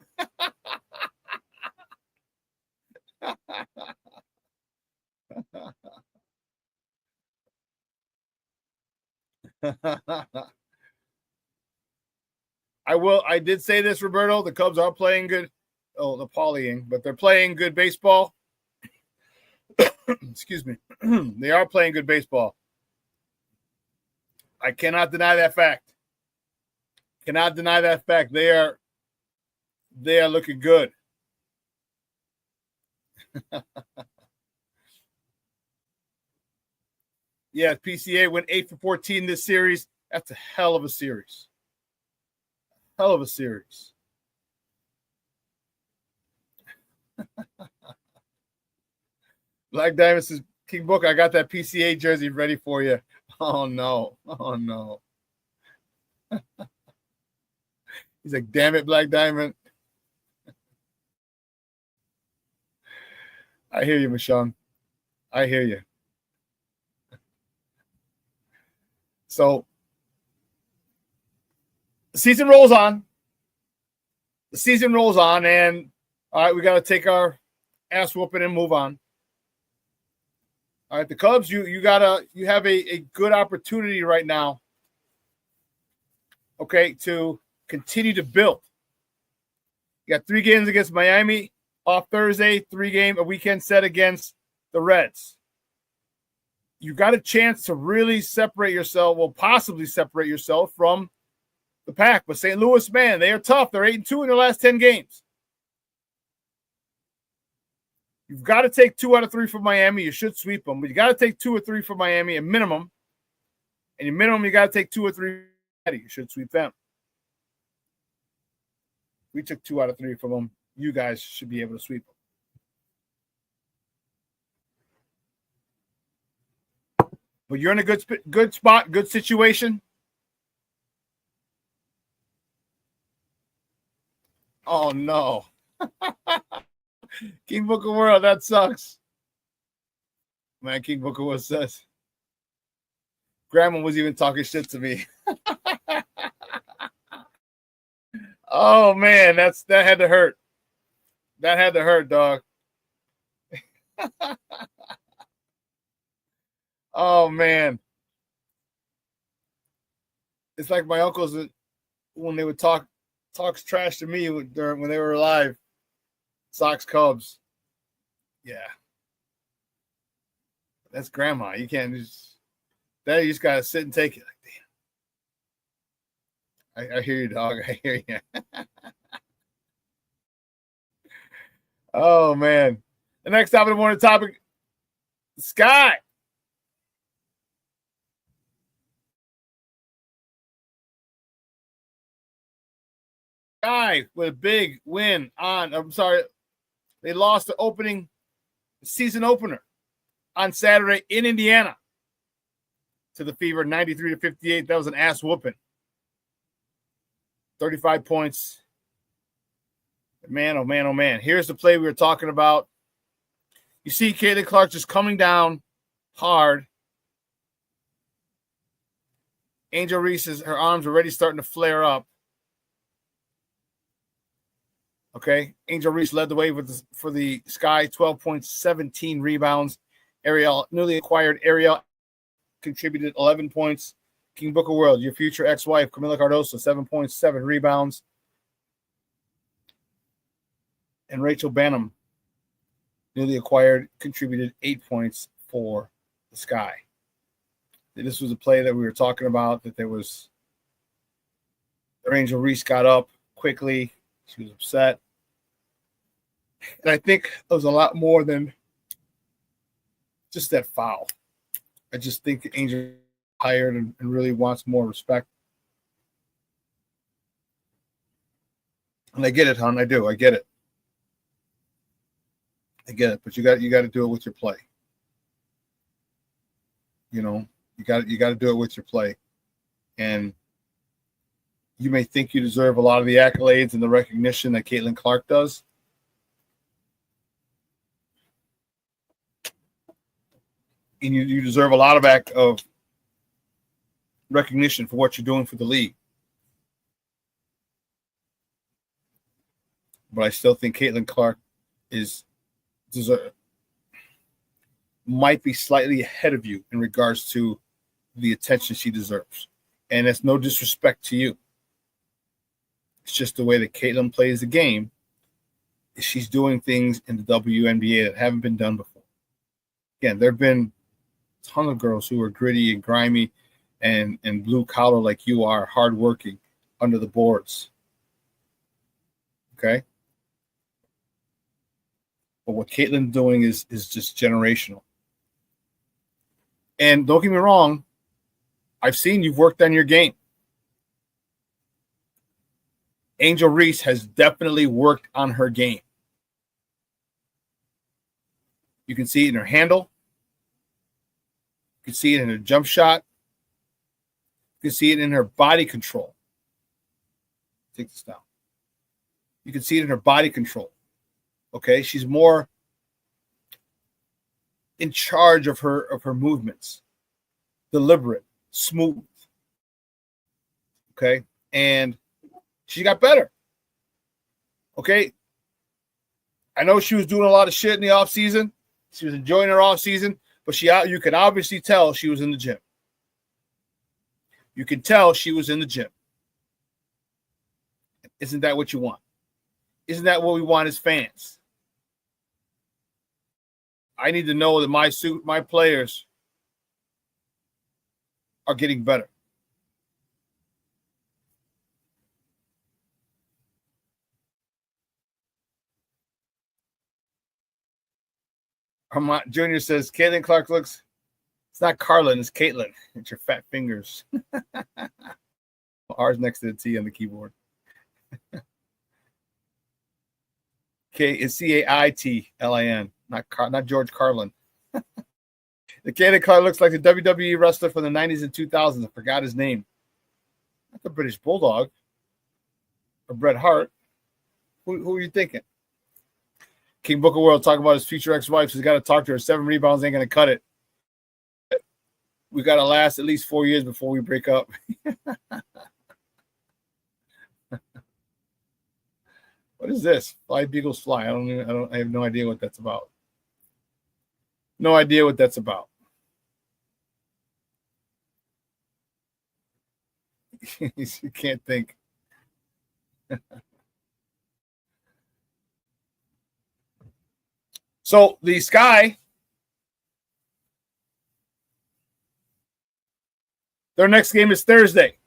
I did say this, Roberto. The Cubs are playing good. Oh, the polying, but they're playing good baseball. Excuse me. They are playing good baseball. I cannot deny that fact. Cannot deny that fact. They are looking good. Yeah, PCA went 8 for 14 this series. That's a hell of a series. Hell of a series. Black Diamond says, King Book, I got that PCA jersey ready for you. Oh, no. Oh, no. He's like, damn it, Black Diamond. I hear you, Michonne. I hear you. So, the season rolls on. The season rolls on, and all right, we got to take our ass whooping and move on. All right, the Cubs, you have a good opportunity right now, okay, to continue to build. You got 3 games against Miami off Thursday, a weekend set against the Reds. You got a chance to really separate yourself, possibly separate yourself from the pack. But St. Louis, man, they are tough. They're 8-2 in their last 10 games. You've got to take 2 out of 3 from Miami. You should sweep them, but you got to take 2 or 3 from Miami, a minimum. And your minimum, you got to take 2 or 3. You should sweep them. We took 2 out of 3 from them. You guys should be able to sweep them. But you're in a good spot, good situation. Oh, no. King Book of World, that sucks. Man, King Book of World says. Grandma was even talking shit to me. Oh, man, that had to hurt. That had to hurt, dog. Oh, man. It's like my uncles when they would talk trash to me when they were alive. Sox Cubs. Yeah. That's grandma. You can't you just got to sit and take it. Like, damn. I hear you, dog. I hear you. Oh, man. The next topic of the morning topic, Sky. Sky with a big win they lost the season opener on Saturday in Indiana to the Fever, 93-58. That was an ass whooping. 35 points. Man, oh man, oh man. Here's the play we were talking about. You see Caitlin Clark just coming down hard. Angel Reese, her arms already starting to flare up. Okay, Angel Reese led the way for the Sky, 12 points, 17 rebounds. Newly acquired Ariel contributed 11 points. King Booker World, your future ex-wife, Camila Cardoso, 7 points, 7 rebounds. And Rachel Banham, newly acquired, contributed 8 points for the Sky. This was a play that we were talking about, that Angel Reese got up quickly. She was upset. And I think it was a lot more than just that foul. I just think Angel is tired and really wants more respect. And I get it, hon. I do. I get it. But you got to do it with your play. You know, you got to do it with your play. And you may think you deserve a lot of the accolades and the recognition that Caitlin Clark does. And you deserve a lot of recognition for what you're doing for the league. But I still think Caitlin Clark might be slightly ahead of you in regards to the attention she deserves. And that's no disrespect to you. It's just the way that Caitlin plays the game. She's doing things in the WNBA that haven't been done before. Again, there have been a ton of girls who are gritty and grimy and blue collar like you are, hardworking under the boards. Okay? But what Caitlin's doing is just generational. And don't get me wrong, I've seen you've worked on your game. Angel Reese has definitely worked on her game. You can see it in her handle. You can see it in her jump shot. You can see it in her body control. Take this down. You can see it in her body control. Okay, she's more in charge of her movements. Deliberate, smooth. Okay, and she got better. Okay, I know she was doing a lot of shit in the off season. She was enjoying her off season, but you can obviously tell she was in the gym. You can tell she was in the gym. Isn't that what you want? Isn't that what we want as fans? I need to know that my players are getting better. Junior says, Caitlin Clark looks, it's not Carlin, it's Caitlin. It's your fat fingers. R's next to the T on the keyboard. It's Caitlin, not George Carlin. The Caitlin Clark looks like the WWE wrestler from the 90s and 2000s. I forgot his name. Not the British Bulldog or Bret Hart. Who are you thinking? King Booker World talking about his future ex-wife. He's got to talk to her. 7 rebounds ain't going to cut it. We got to last at least 4 years before we break up. What is this? Fly Beagles Fly. I have no idea what that's about. No idea what that's about. You can't think. So the Sky, their next game is Thursday.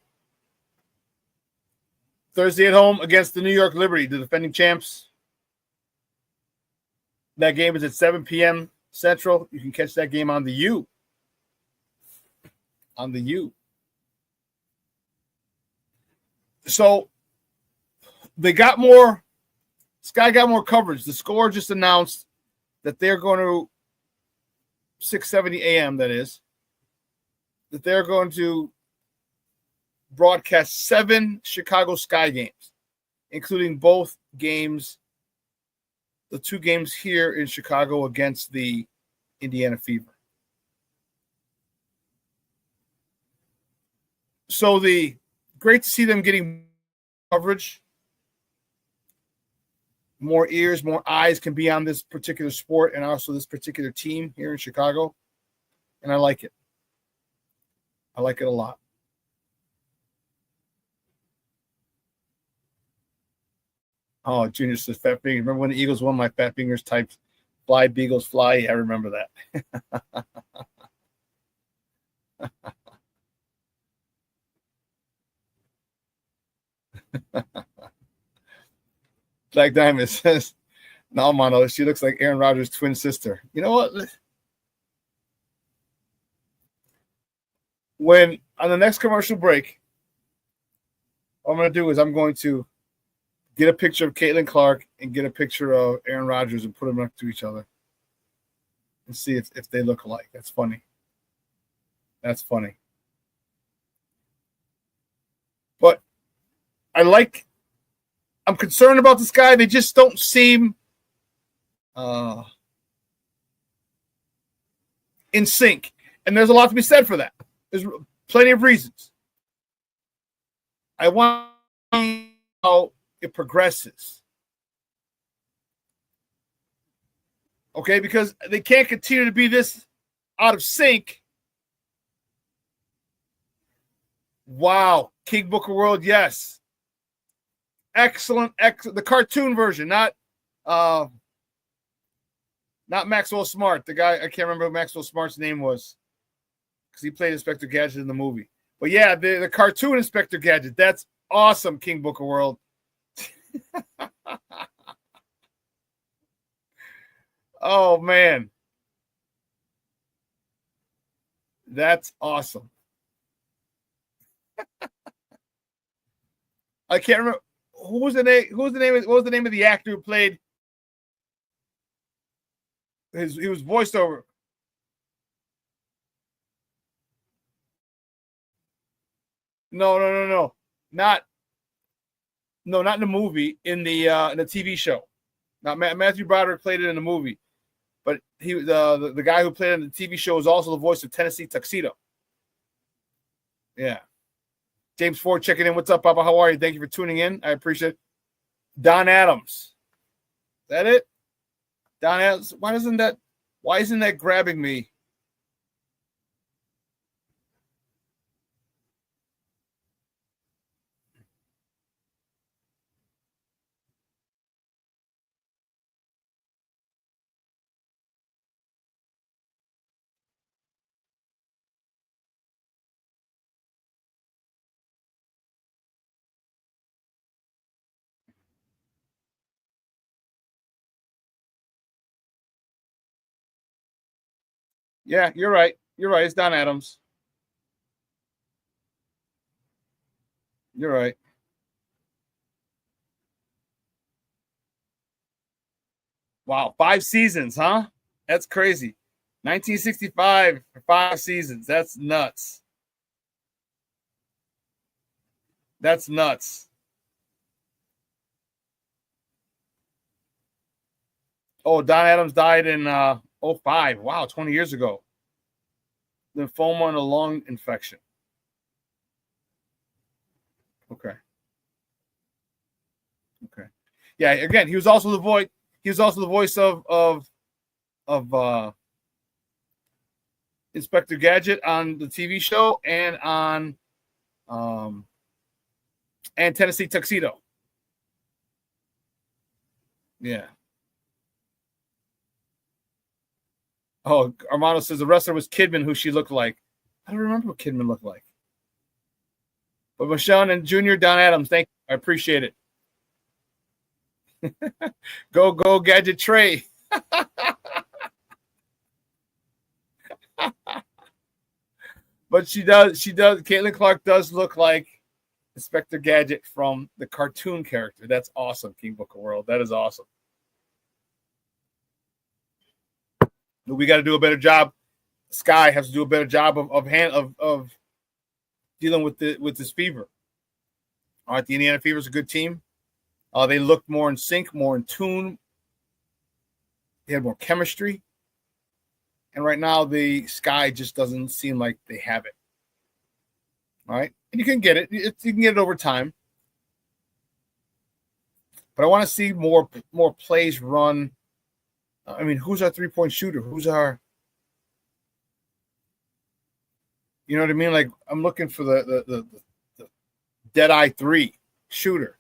Thursday at home against the New York Liberty, the defending champs. That game is at 7 p.m. Central. You can catch that game on the U. On the U. So they got more. Sky got more coverage. The Score just announced that they're going to 6:70 a.m. That is that they're going to broadcast 7 Chicago Sky games, including both games, the 2 games here in Chicago against the Indiana Fever. So great to see them getting coverage. More ears, more eyes can be on this particular sport and also this particular team here in Chicago. And I like it. I like it a lot. Oh, Junior says Fat Fingers. Remember when the Eagles won? My Fat Fingers typed Fly Beagles Fly? Yeah, I remember that. Black Diamond says, no, Mono, she looks like Aaron Rodgers' twin sister. You know what? When on the next commercial break, what I'm going to do is I'm going to get a picture of Caitlin Clark and get a picture of Aaron Rodgers and put them next to each other and see if they look alike. That's funny. That's funny. But I'm concerned about this guy. They just don't seem in sync. And there's a lot to be said for that. There's plenty of reasons. I want to see how it progresses. Okay, because they can't continue to be this out of sync. Wow. King Booker World, yes. Excellent. The cartoon version, not Maxwell Smart. The guy, I can't remember what Maxwell Smart's name was because he played Inspector Gadget in the movie. But yeah, the cartoon Inspector Gadget. That's awesome, King Booker World. Oh, man. That's awesome. I can't remember. What was the name of the actor who played? He was voiced over. No. Not in the movie. In the TV show. Now Matthew Broderick played it in the movie, but he the guy who played it in the TV show was also the voice of Tennessee Tuxedo. Yeah. James Ford checking in. What's up, Papa? How are you? Thank you for tuning in. I appreciate it. Don Adams. Is that it? Don Adams. Why isn't that grabbing me? Yeah, you're right. You're right. It's Don Adams. You're right. Wow, 5 seasons, huh? That's crazy. 1965 for 5 seasons. That's nuts. That's nuts. Oh, Don Adams died in 2005. Wow, 20 years ago. Lymphoma and a lung infection. Okay. Yeah, again, he was also the voice. He was also the voice of Inspector Gadget on the TV show and on and Tennessee Tuxedo. Yeah. Oh, Armando says the wrestler was Kidman, who she looked like. I don't remember what Kidman looked like. But Michelle and Junior Don Adams, thank you. I appreciate it. Go, Gadget Trey. But she does. Caitlin Clark does look like Inspector Gadget from the cartoon character. That's awesome, King Booker World. That is awesome. We got to do a better job. Sky has to do a better job of dealing with this fever. All right, the Indiana Fever is a good team. They looked more in sync, more in tune. They had more chemistry. And right now, the Sky just doesn't seem like they have it. All right, and you can get it. You can get it over time. But I want to see more plays run. I mean, who's our three-point shooter? Who's our, you know what I mean? Like, I'm looking for the dead-eye three shooter.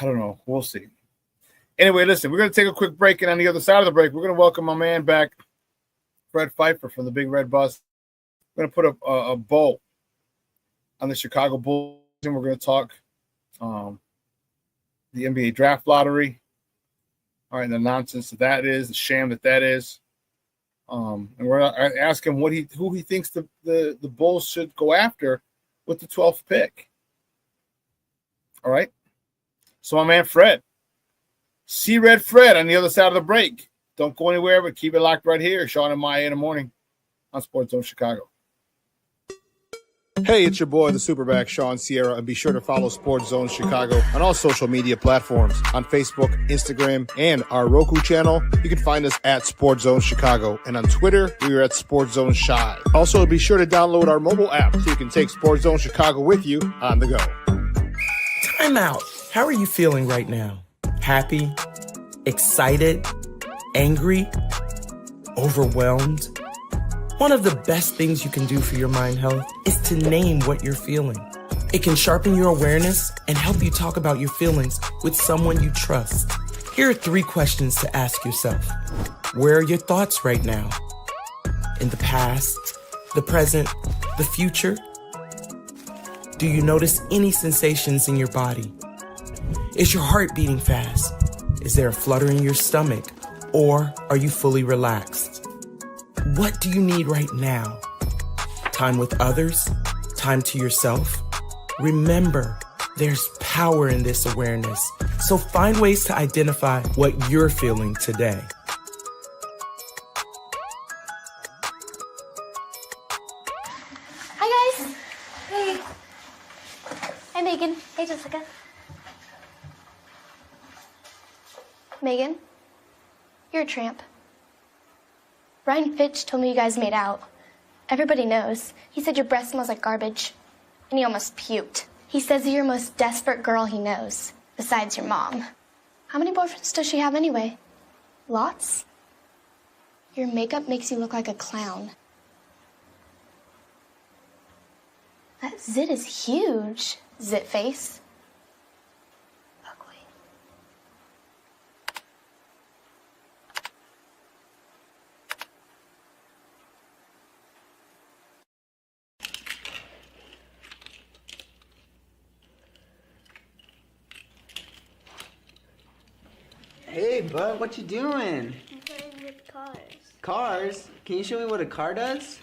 I don't know. We'll see. Anyway, listen, we're going to take a quick break, and on the other side of the break, we're going to welcome my man back, Fred Pfeiffer from the Big Red Bus. We're going to put a bow on the Chicago Bulls, and we're going to talk the NBA draft lottery. All right, the nonsense that is, the sham that is. And we're going to ask him who he thinks the Bulls should go after with the 12th pick. All right. So my man Fred. See Red Fred on the other side of the break. Don't go anywhere, but keep it locked right here. Shawn and Maya in the morning on Sports Zone Chicago. Hey, it's your boy, the Superback, Shawn Sierra, and be sure to follow Sports Zone Chicago on all social media platforms, on Facebook, Instagram, and our Roku channel. You can find us at Sports Zone Chicago, and on Twitter, we are at Sports Zone Shy. Also, be sure to download our mobile app so you can take Sports Zone Chicago with you on the go. Time out. How are you feeling right now? Happy? Excited? Angry? Overwhelmed? One of the best things you can do for your mind health is to name what you're feeling. It can sharpen your awareness and help you talk about your feelings with someone you trust. Here are 3 questions to ask yourself. Where are your thoughts right now? In the past, the present, the future? Do you notice any sensations in your body? Is your heart beating fast? Is there a flutter in your stomach? Or are you fully relaxed? What do you need right now? Time with others? Time to yourself? Remember, there's power in this awareness. So find ways to identify what you're feeling today. Hi, guys. Hey. Hi, Megan. Hey, Jessica. Megan, you're a tramp. Brian Fitch told me you guys made out. Everybody knows. He said your breath smells like garbage. And he almost puked. He says you're the most desperate girl he knows, besides your mom. How many boyfriends does she have anyway? Lots? Your makeup makes you look like a clown. That zit is huge, zit face. Hey, bud, what you doing? I'm playing with cars. Cars? Can you show me what a car does?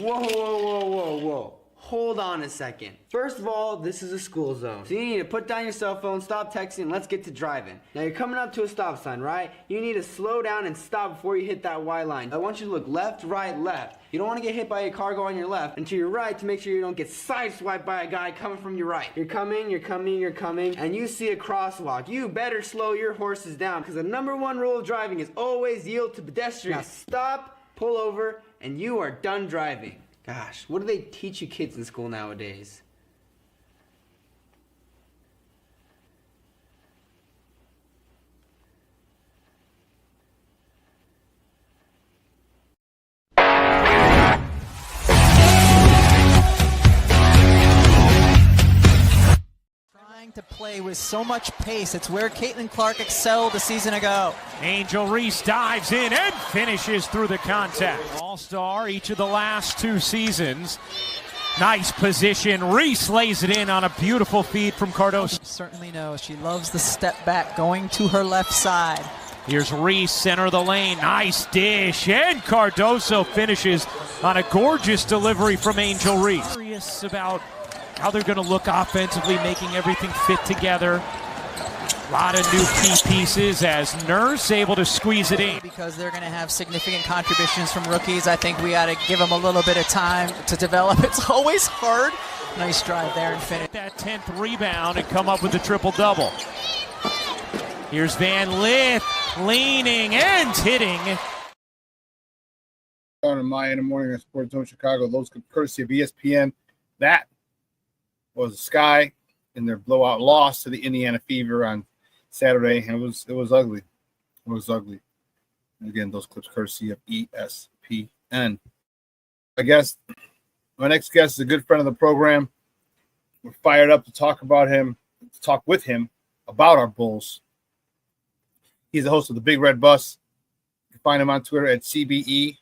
Whoa. Hold on a second. First of all, this is a school zone. So you need to put down your cell phone, stop texting, and let's get to driving. Now you're coming up to a stop sign, right? You need to slow down and stop before you hit that Y line. I want you to look left, right, left. You don't want to get hit by a car going on your left, and to your right to make sure you don't get sideswiped by a guy coming from your right. You're coming, and you see a crosswalk. You better slow your horses down, because the #1 rule of driving is always yield to pedestrians. Now stop, pull over, and you are done driving. Gosh, what do they teach you kids in school nowadays? play with so much pace. It's where Caitlin Clark excelled a season ago. Angel Reese dives in and finishes through the contact. All-star each of the last 2 seasons. Nice position. Reese lays it in on a beautiful feed from Cardoso. Certainly knows. She loves the step back going to her left side. Here's Reese, center of the lane. Nice dish. And Cardoso finishes on a gorgeous delivery from Angel Reese. Curious about how they're going to look offensively, making everything fit together. A lot of new key pieces as Nurse able to squeeze it in. Because they're going to have significant contributions from rookies. I think we got to give them a little bit of time to develop. It's always hard. Nice drive there and finish. That 10th rebound and come up with a triple-double. Here's Van Lith leaning and hitting. On my in the morning on Sports Zone Chicago, those courtesy of ESPN. That was Sky in their blowout loss to the Indiana Fever on Saturday, and it was ugly. It was ugly. And again, those clips courtesy of ESPN. I guess my next guest is a good friend of the program. We're fired up to talk about him, to talk with him about our Bulls. He's the host of the Big Red Bus. You can find him on Twitter at CBE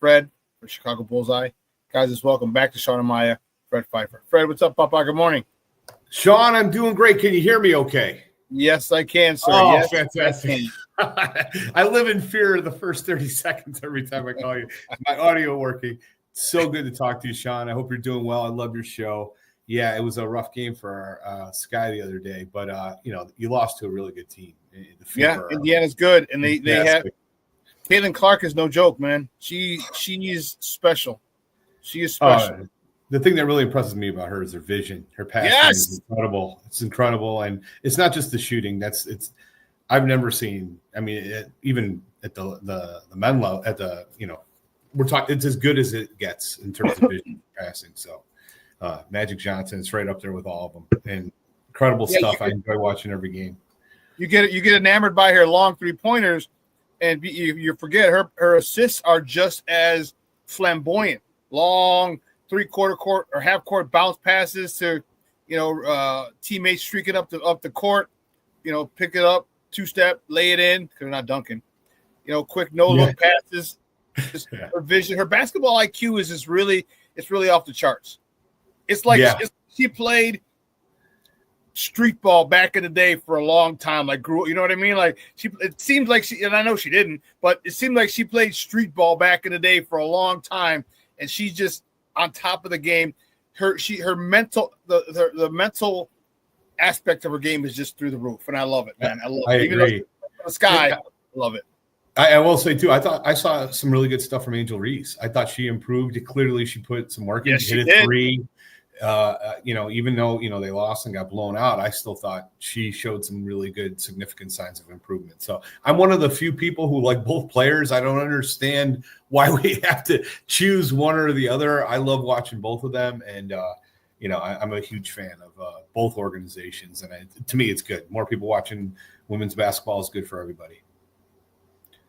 Fred for Chicago Bullseye. Guys, just welcome back to Shawn and Maya, Fred Pfeiffer. Fred, what's up, Papa? Good morning. Shawn, I'm doing great. Can you hear me okay? Yes, I can, sir. Oh, yes, fantastic. I live in fear of the first 30 seconds every time I call you. Is my audio working? So good to talk to you, Shawn. I hope you're doing well. I love your show. Yeah, it was a rough game for Sky the other day, but, you lost to a really good team. Yeah, Indiana's good, and they have Caitlin Clark is no joke, man. She is special. She is special. The thing that really impresses me about her is her vision. Her passion is incredible. It's incredible, and it's not just the shooting. I've never seen. I mean, even at the men level, we're talking. It's as good as it gets in terms of vision passing. So, Magic Johnson is right up there with all of them, and incredible stuff. I enjoy watching every game. You get enamored by her long 3-pointers, and you forget her assists are just as flamboyant. Long 3/4 court or half court bounce passes to, teammates streaking up the court, pick it up, 2-step, lay it in because they're not dunking. Quick no-look passes. Just her vision, her basketball IQ is just really off the charts. It's like she played street ball back in the day for a long time. Like you know what I mean? Like it seems like she, and I know she didn't, but it seemed like she played street ball back in the day for a long time, and she's just on top of the game. Her mental the mental aspect of her game is just through the roof, and I love it, man. I love it. Even agree. The Sky, I love it. I will say too. I saw some really good stuff from Angel Reese. I thought she improved. Clearly, she put some work in. Yes, hit a 3. Even though they lost and got blown out, I still thought she showed some really good, significant signs of improvement. So I'm one of the few people who like both players. I don't understand why we have to choose one or the other. I love watching both of them, and I'm a huge fan of both organizations. And to me, it's good. More people watching women's basketball is good for everybody.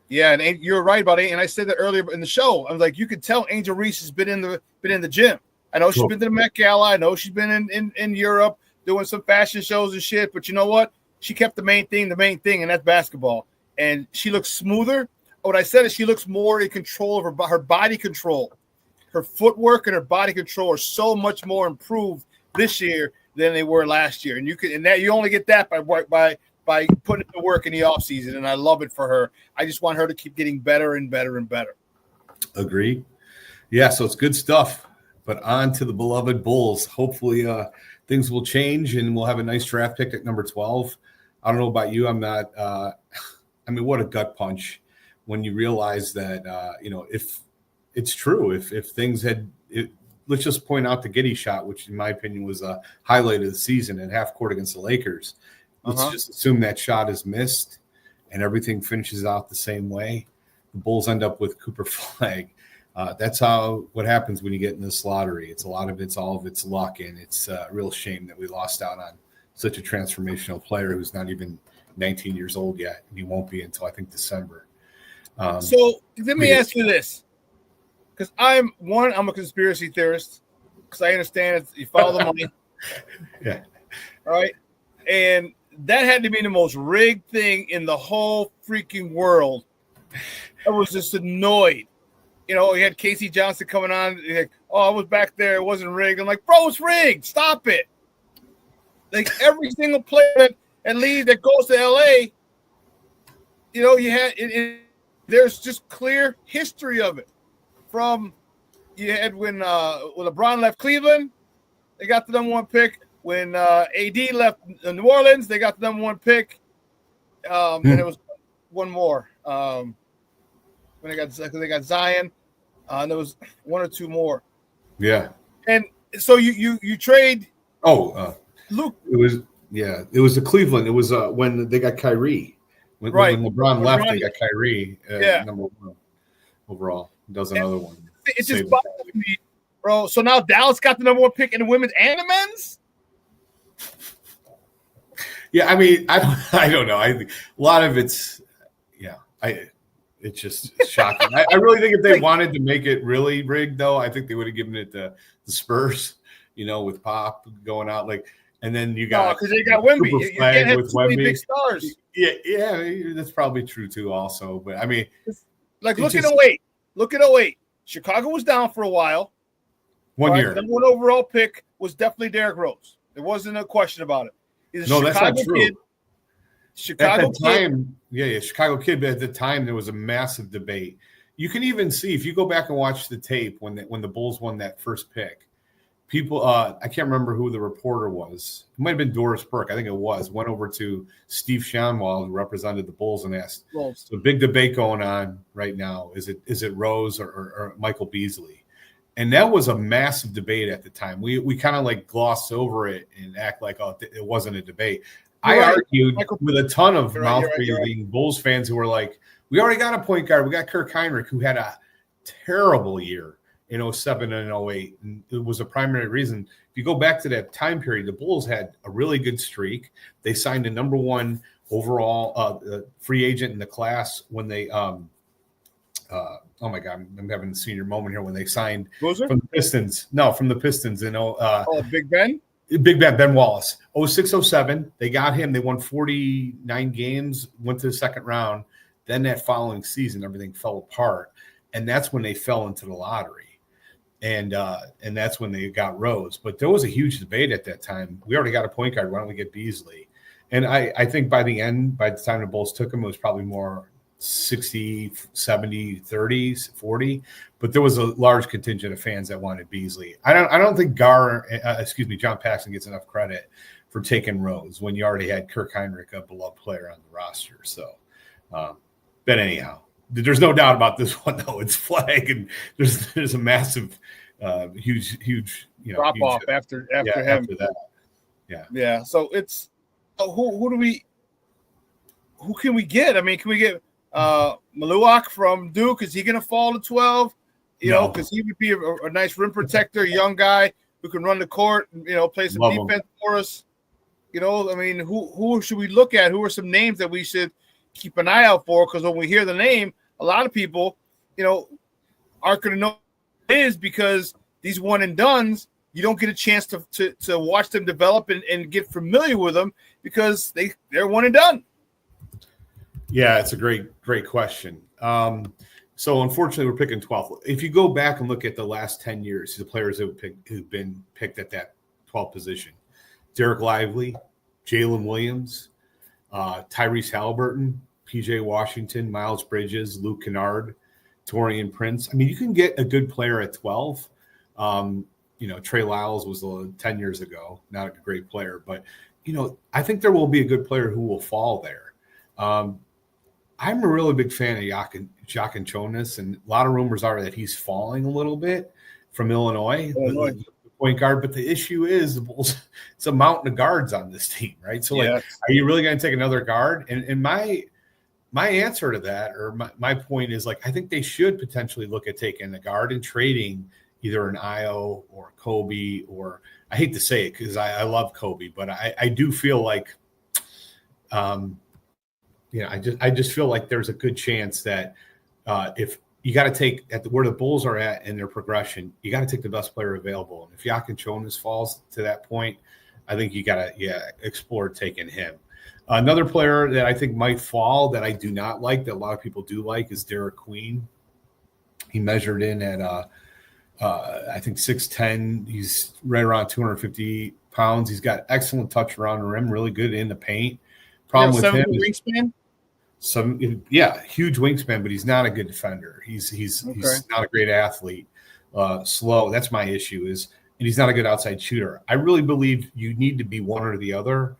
Yeah, and you're right about it. And I said that earlier in the show. I was like, you could tell Angel Reese has been in the gym. I know she's been to the Met Gala. I know she's been in Europe doing some fashion shows and shit. But you know what? She kept the main thing, and that's basketball. And she looks smoother. What I said is she looks more in control of her body control. Her footwork and her body control are so much more improved this year than they were last year. And you only get that by putting in the work in the offseason. And I love it for her. I just want her to keep getting better and better and better. Agreed. Yeah, so it's good stuff. But on to the beloved Bulls. Hopefully things will change and we'll have a nice draft pick at number 12. I don't know about you. I'm not what a gut punch when you realize that, if it's true, if things let's just point out the Giddey shot, which in my opinion was a highlight of the season at half court against the Lakers. Let's just assume that shot is missed and everything finishes out the same way. The Bulls end up with Cooper Flag. That's what happens when you get in this lottery. It's all of it's luck, and it's a real shame that we lost out on such a transformational player who's not even 19 years old yet, and he won't be until I think December. So let me ask you this, because I'm a conspiracy theorist, because I understand you follow the money. Yeah. All right. And that had to be the most rigged thing in the whole freaking world. I was just annoyed. You know, he had Casey Johnson coming on. Like, oh, I was back there. It wasn't rigged. I'm like, bro, it's rigged. Stop it. Like every single player that leaves that goes to LA, you know, you had there's just clear history of it. From you had when LeBron left Cleveland, they got the number 1 pick. When AD left New Orleans, they got the number 1 pick. And there was one more. When they got Zion, and there was 1 or 2 more. Yeah. And so you trade. Luke. It was the Cleveland. It was when they got Kyrie. When LeBron left, they got Kyrie. Number 1 overall. Does another one. It just bothers me, bro. So now Dallas got the number 1 pick in the women's and the men's. Yeah, I mean, I don't know. A lot of it's, it's just shocking. I really think if they wanted to make it really rigged, though, I think they would have given it to the Spurs, you know, with Pop going out. And then you got because they got Wemby. You can't have too many big stars. Yeah, that's probably true too. Also, but I mean, look at 08. Look at 08. Chicago was down for a while. 1 year. The 1 overall pick was definitely Derrick Rose. There wasn't a question about it. That's not true. Chicago at the time, Chicago kid. But at the time, there was a massive debate. You can even see if you go back and watch the tape when the Bulls won that first pick. People, I can't remember who the reporter was. It might have been Doris Burke. I think it was. Went over to Steve Shawn, who represented the Bulls, and asked. So a big debate going on right now. Is it Rose or Michael Beasley? And that was a massive debate at the time. We kind of like glossed over it and act like, oh, it wasn't a debate. I argued with a ton of mouth-breathing Bulls fans who were like, we already got a point guard. We got Kirk Heinrich, who had a terrible year in 07 and 08. And it was a primary reason. If you go back to that time period, the Bulls had a really good streak. They signed a number 1 overall free agent in the class when they oh my God, I'm having a senior moment here when they signed from the Pistons. No, from the Pistons. Big Ben? Big Ben Wallace. 06-07, they got him. They won 49 games, went to the second round. Then that following season, everything fell apart. And that's when they fell into the lottery. And that's when they got Rose. But there was a huge debate at that time. We already got a point guard. Why don't we get Beasley? And I think by the time the Bulls took him, it was probably more 60, 70, 30s, 40, but there was a large contingent of fans that wanted Beasley. I don't think John Paxson gets enough credit for taking Rose when you already had Kirk Heinrich, a beloved player on the roster. So, but anyhow, there's no doubt about this one though. It's flag, and there's a massive, huge drop off after him. After that. Yeah. So it's who can we get? I mean, can we get Maluak from Duke? Is he going to fall to 12? You know, because he would be a nice rim protector, young guy who can run the court, and, play some defense for us. You know, I mean, who should we look at? Who are some names that we should keep an eye out for? Because when we hear the name, a lot of people, aren't going to know who it is because these one and dones, you don't get a chance to watch them develop and get familiar with them because they're one and done. Yeah, it's a great question. So unfortunately, we're picking 12th. If you go back and look at the last 10 years, the players who've been picked at that 12th position: Derek Lively, Jalen Williams, Tyrese Halliburton, PJ Washington, Miles Bridges, Luke Kennard, Taurean Prince. I mean, you can get a good player at 12. Trey Lyles was 10 years ago, not a great player, but I think there will be a good player who will fall there. I'm a really big fan of Jacques Jonas, and a lot of rumors are that he's falling a little bit from Illinois, the point guard. But the issue is the Bulls, it's a mountain of guards on this team, right? So, are you really going to take another guard? And my answer to that, or my point is, I think they should potentially look at taking a guard and trading either an Io or Kobe, or I hate to say it because I love Kobe, but I do feel like I just feel like there's a good chance that if you got to take where the Bulls are at in their progression, you got to take the best player available. And if Jacques Jonas falls to that point, I think you got to explore taking him. Another player that I think might fall that I do not like, that a lot of people do like, is Derek Queen. He measured in at I think 6'10". He's right around 250 pounds. He's got excellent touch around the rim, really good in the paint. Problem with him is wingspan. Huge wingspan, but he's not a good defender. He's not a great athlete. Slow. That's my issue and he's not a good outside shooter. I really believe you need to be one or the other.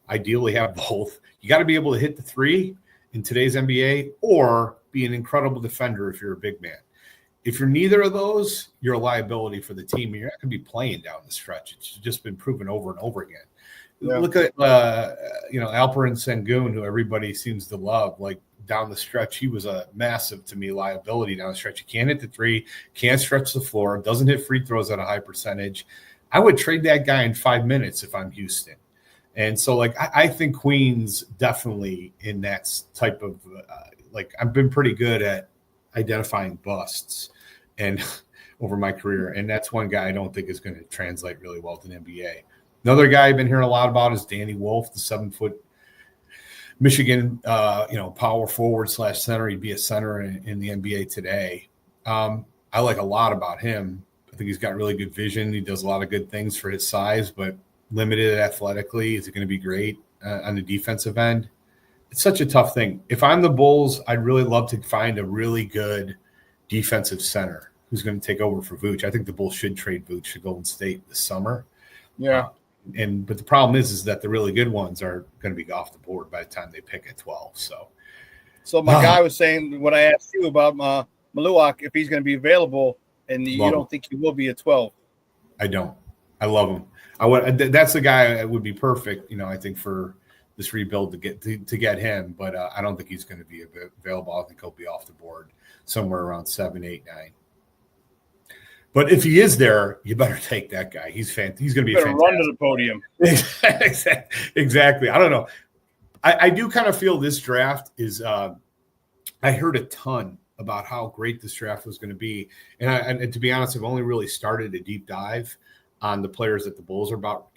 Ideally have both. You got to be able to hit the three in today's NBA or be an incredible defender if you're a big man. If you're neither of those, you're a liability for the team. You're not going to be playing down the stretch. It's just been proven over and over again. Yeah. Look at Alperen Sengun, who everybody seems to love. Like down the stretch, he was a massive, to me, liability down the stretch. You can't hit the three, can't stretch the floor, doesn't hit free throws at a high percentage. I would trade that guy in 5 minutes if I'm Houston. And so, I think Queen's definitely in that type of I've been pretty good at identifying busts and over my career, and that's one guy I don't think is going to translate really well to the NBA. Another guy I've been hearing a lot about is Danny Wolf, the 7-foot Michigan, power forward / center. He'd be a center in the NBA today. I like a lot about him. I think he's got really good vision. He does a lot of good things for his size, but limited athletically. Is it going to be great on the defensive end? It's such a tough thing. If I'm the Bulls, I'd really love to find a really good defensive center who's going to take over for Vooch. I think the Bulls should trade Vooch to Golden State this summer. Yeah. But the problem is that the really good ones are going to be off the board by the time they pick at 12. So my guy was saying what I asked you about Maluak, if he's going to be available, and you don't think he will be at 12. I don't. I love him. That's the guy that would be perfect, I think, for this rebuild to get him. But I don't think he's going to be available. I think he'll be off the board somewhere around 7, 8, 9. But if he is there, you better take that guy. He's going to be fantastic. Run to the podium. Exactly. I don't know. I do kind of feel this draft is. I heard a ton about how great this draft was going to be, and to be honest, I've only really started a deep dive on the players that the Bulls are about,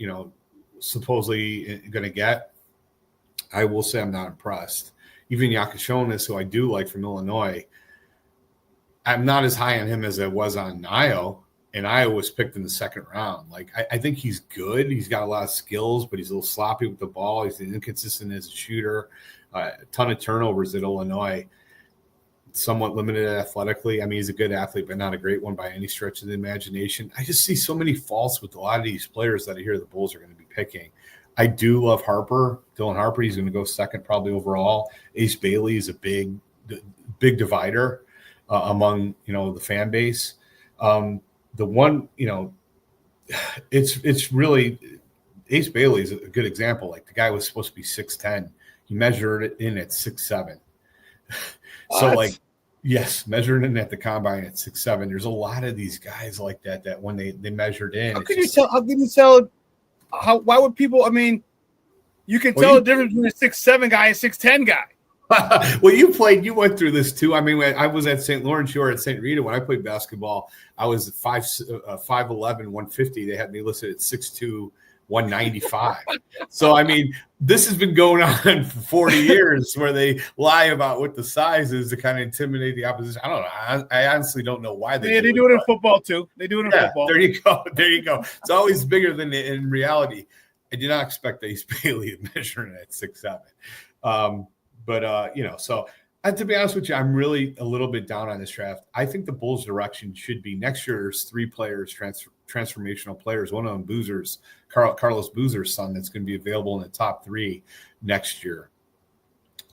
supposedly going to get. I will say I'm not impressed. Even Yakashonis, who I do like from Illinois, I'm not as high on him as I was on Io, and Io was picked in the second round. I think he's good. He's got a lot of skills, but he's a little sloppy with the ball. He's inconsistent as a shooter. A ton of turnovers at Illinois. Somewhat limited athletically. I mean, he's a good athlete, but not a great one by any stretch of the imagination. I just see so many faults with a lot of these players that I hear the Bulls are going to be picking. I do love Dylan Harper. He's going to go second probably overall. Ace Bailey is a big divider among, the fan base. The one, it's really Ace Bailey is a good example. The guy was supposed to be 6'10". He measured it in at 6'7". So yes, measured in at the combine at 6'7". There's a lot of these guys like that when they measured in. How can you tell? Why would people? I mean, you can tell the difference between a 6'7" guy and a 6'10" guy. Well, you went through this too. I mean, when I was at St. Lawrence Shore at St. Rita when I played basketball, I was 5'11", 150. They had me listed at 6'2", 195. So, I mean, this has been going on for 40 years where they lie about what the size is to kind of intimidate the opposition. I don't know. I honestly don't know why they do it in football too. They do it in football. There you go. It's always bigger than in reality. I did not expect Ace Bailey to measure at 6'7". So to be honest with you, I'm really a little bit down on this draft. I think the Bulls' direction should be next year's 3 players, transformational players. One of them, Boozer's, Carlos Boozer's son, that's going to be available in the top 3 next year.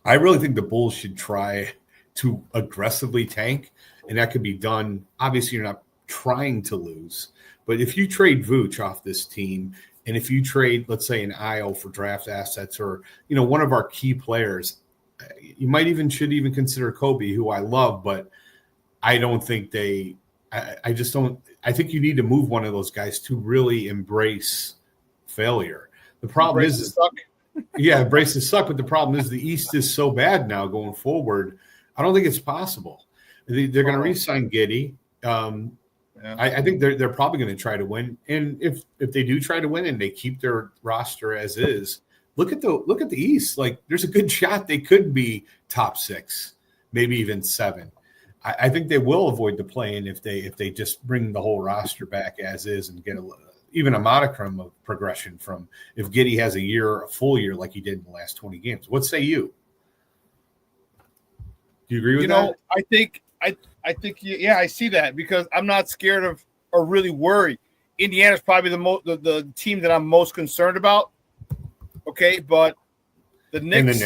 I really think the Bulls should try to aggressively tank, and that could be done. Obviously, you're not trying to lose, but if you trade Vooch off this team, and if you trade, let's say, an Io for draft assets, or one of our key players, you might should consider Kobe, who I love, but I don't think I just don't. I think you need to move one of those guys to really embrace failure. The problem is, embrace the suck. But the problem is the East is so bad now going forward. I don't think it's possible. They're going to re-sign Giddey. Yeah. I think they're probably going to try to win. And if they do try to win and they keep their roster as is, look at the East. Like, there's a good shot they could be top 6, maybe even 7. I think they will avoid the play-in if they just bring the whole roster back as is and get even a modicum of progression from if Giddey has a full year like he did in the last 20 games. What say you? Do you agree with that? I think yeah, I see that because I'm not scared of or really worried. Indiana's probably the team that I'm most concerned about. Okay, but the Knicks,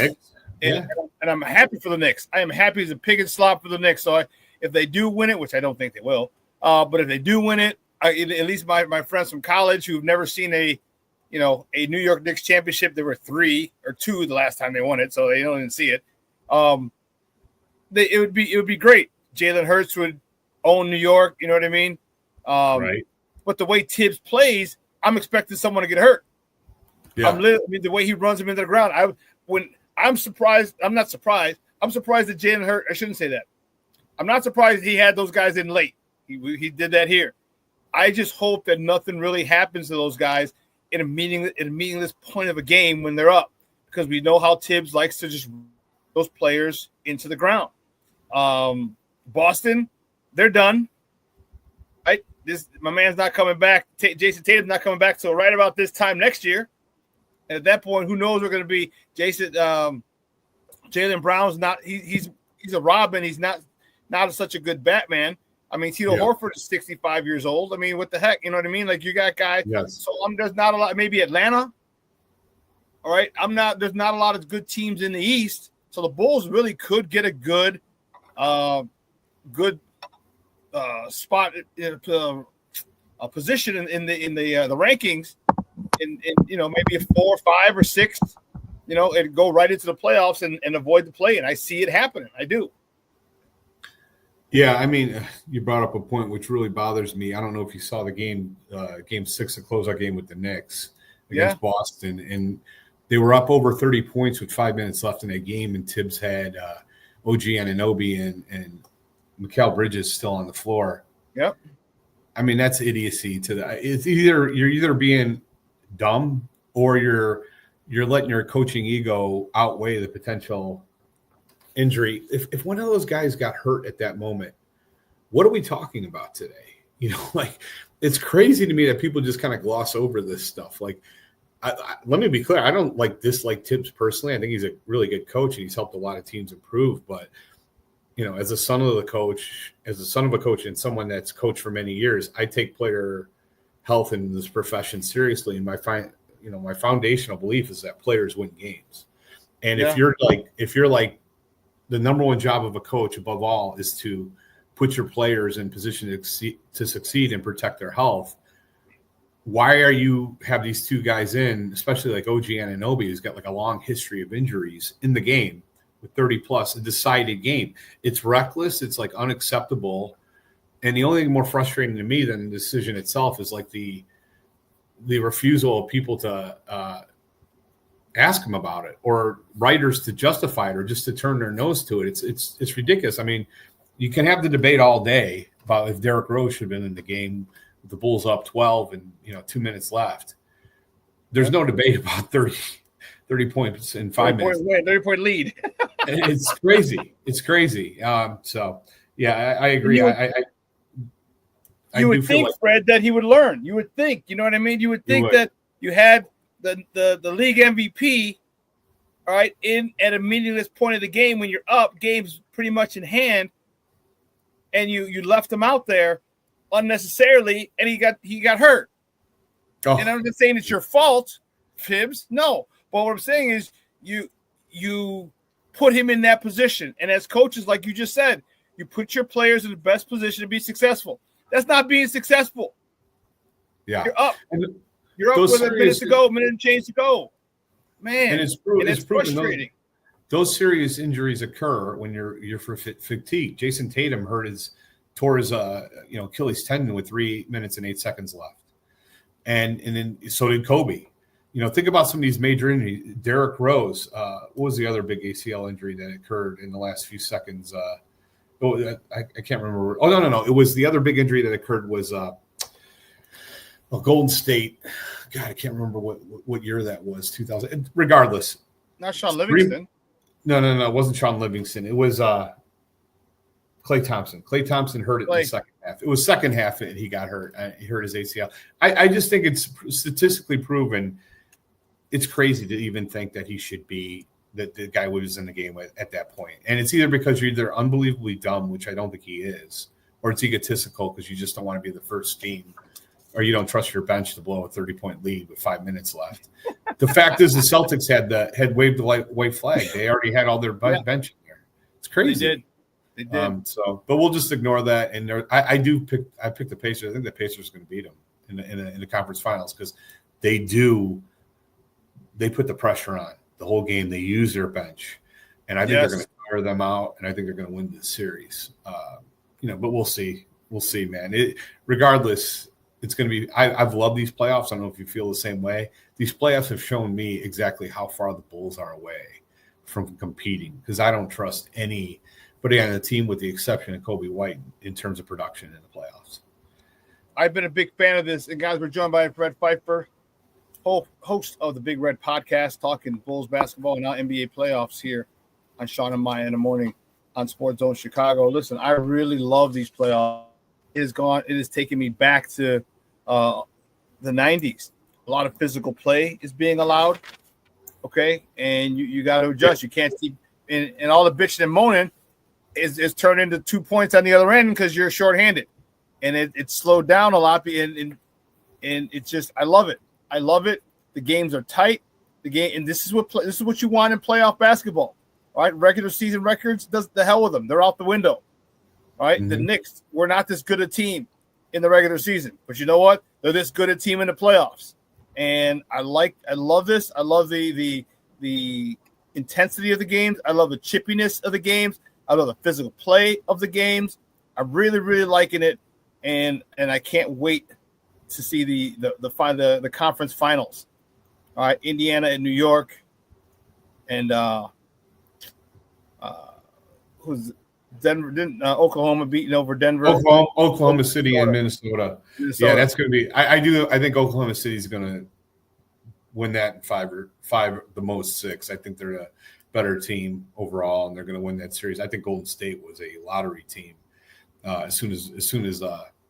and I'm happy for the Knicks. I am happy as a pig in slop for the Knicks. So if they do win it, which I don't think they will, but if they do win it, at least my friends from college who've never seen a New York Knicks championship, there were 3 or 2 the last time they won it, so they don't even see it. It would be great. Jalen Hurts would own New York. You know what I mean? Right. But the way Tibbs plays, I'm expecting someone to get hurt. Yeah. The way he runs them into the ground. I'm surprised. I'm not surprised. I'm surprised that Jalen Hurts. I shouldn't say that. I'm not surprised he had those guys in late. He did that here. I just hope that nothing really happens to those guys in a meaningless point of a game when they're up, because we know how Tibbs likes to just those players into the ground. Boston, they're done. Right? My man's not coming back. Jason Tatum's not coming back till right about this time next year. And at that point, who knows we're going to be Jaylen Brown's not. He's a Robin. He's not such a good Batman. I mean, Tito Horford is 65 years old. I mean, what the heck? You know what I mean? Like, you got guys. Yes. So there's not a lot. Maybe Atlanta. All right. There's not a lot of good teams in the East. So the Bulls really could get a good spot, a position in the rankings, in maybe a 4, 5, or 6, and go right into the playoffs and avoid the play. And I see it happening. I do. Yeah, I mean, you brought up a point which really bothers me. I don't know if you saw the game 6, the closeout game with the Knicks against Boston, and they were up over 30 points with 5 minutes left in that game, and Tibbs had OG Anunoby and Mikal Bridges still on the floor. Yep. I mean, that's idiocy it's you're either being dumb or you're letting your coaching ego outweigh the potential injury. If one of those guys got hurt at that moment, what are we talking about today? Like, it's crazy to me that people just kind of gloss over this stuff. Like, let me be clear. I don't dislike Tibbs personally. I think he's a really good coach and he's helped a lot of teams improve. But, as a son of a coach and someone that's coached for many years, I take player health in this profession seriously. And my foundational belief is that players win games. And if you're like the number one job of a coach above all is to put your players in position to succeed and protect their health, why are you have these 2 guys in, especially like OG Anunoby, who's got like a long history of injuries in the game with 30+ a decided game? It's reckless. It's like unacceptable. And the only thing more frustrating to me than the decision itself is like the refusal of people to ask him about it, or writers to justify it, or just to turn their nose to it. It's ridiculous. I mean, you can have the debate all day about if Derrick Rose should have been in the game with the Bulls up 12 and 2 minutes left. There's no debate about 30 points in 5 minutes. 30-point lead. It's crazy. It's crazy. So yeah, I agree. You would think, Fred, that he would learn. You would think, you know what I mean? You would think that you had the league MVP, all right, in at a meaningless point of the game when you're up, game's pretty much in hand, and you left him out there unnecessarily, and he got hurt. Oh. And I'm not saying it's your fault, Tibbs. No, but what I'm saying is you put him in that position, and as coaches, like you just said, you put your players in the best position to be successful. That's not being successful. Yeah, you're up. You're up with a minute to go, minute and change to go. Man, and it's frustrating. Those serious injuries occur when you're for fatigue. Jason Tatum tore his Achilles tendon with 3 minutes and 8 seconds left, and then so did Kobe. Think about some of these major injuries. Derrick Rose. What was the other big ACL injury that occurred in the last few seconds? I can't remember. Oh, no. It was the other big injury that occurred was Golden State. God, I can't remember what year that was. 2000. Regardless, not Shawn Livingston. No. It wasn't Shawn Livingston. It was Klay Thompson. Klay Thompson hurt it in the second half. It was second half and he got hurt. He hurt his ACL. I just think it's statistically proven. It's crazy to even think that he should be that the guy was in the game at that point. And it's either because you're either unbelievably dumb, which I don't think he is, or it's egotistical because you just don't want to be the first team, or you don't trust your bench to blow a 30-point lead with 5 minutes left. The fact is the Celtics had waved the white flag. They already had all their bench in there. It's crazy. They did. But we'll just ignore that. And I picked the Pacers. I think the Pacers are going to beat them in the conference finals because they put the pressure on the whole game. They use their bench, and I think they're going to tire them out, and I think they're going to win this series. But we'll see. We'll see, man. Regardless, it's going to be. I've loved these playoffs. I don't know if you feel the same way. These playoffs have shown me exactly how far the Bulls are away from competing because I don't trust anybody on the team with the exception of Kobe White in terms of production in the playoffs. I've been a big fan of this, and guys, we're joined by Fred Pfeiffer, host of the Big Red Podcast, talking Bulls basketball and now NBA playoffs here on Shawn and Maya in the morning on Sports Zone Chicago. Listen, I really love these playoffs. It has taken me back to the 90s. A lot of physical play is being allowed, okay? And you got to adjust. You can't keep – and all the bitching and moaning is turned into 2 points on the other end because you're shorthanded. And it's slowed down a lot, and it's just – I love it. I love it. The games are tight. And this is what you want in playoff basketball. All right, regular season records, does the hell with them. They're out the window. All right, The Knicks were not this good a team in the regular season, but you know what? They're this good a team in the playoffs. And I love this. I love the intensity of the games. I love the chippiness of the games. I love the physical play of the games. I'm really, really liking it, and I can't wait to see the conference finals. All right, Indiana and New York, and who's Denver? Oklahoma beating over Denver. Oklahoma City and Minnesota. Yeah, that's going to be. I think Oklahoma City is going to win that in five, the most 6. I think they're a better team overall, and they're going to win that series. I think Golden State was a lottery team as soon as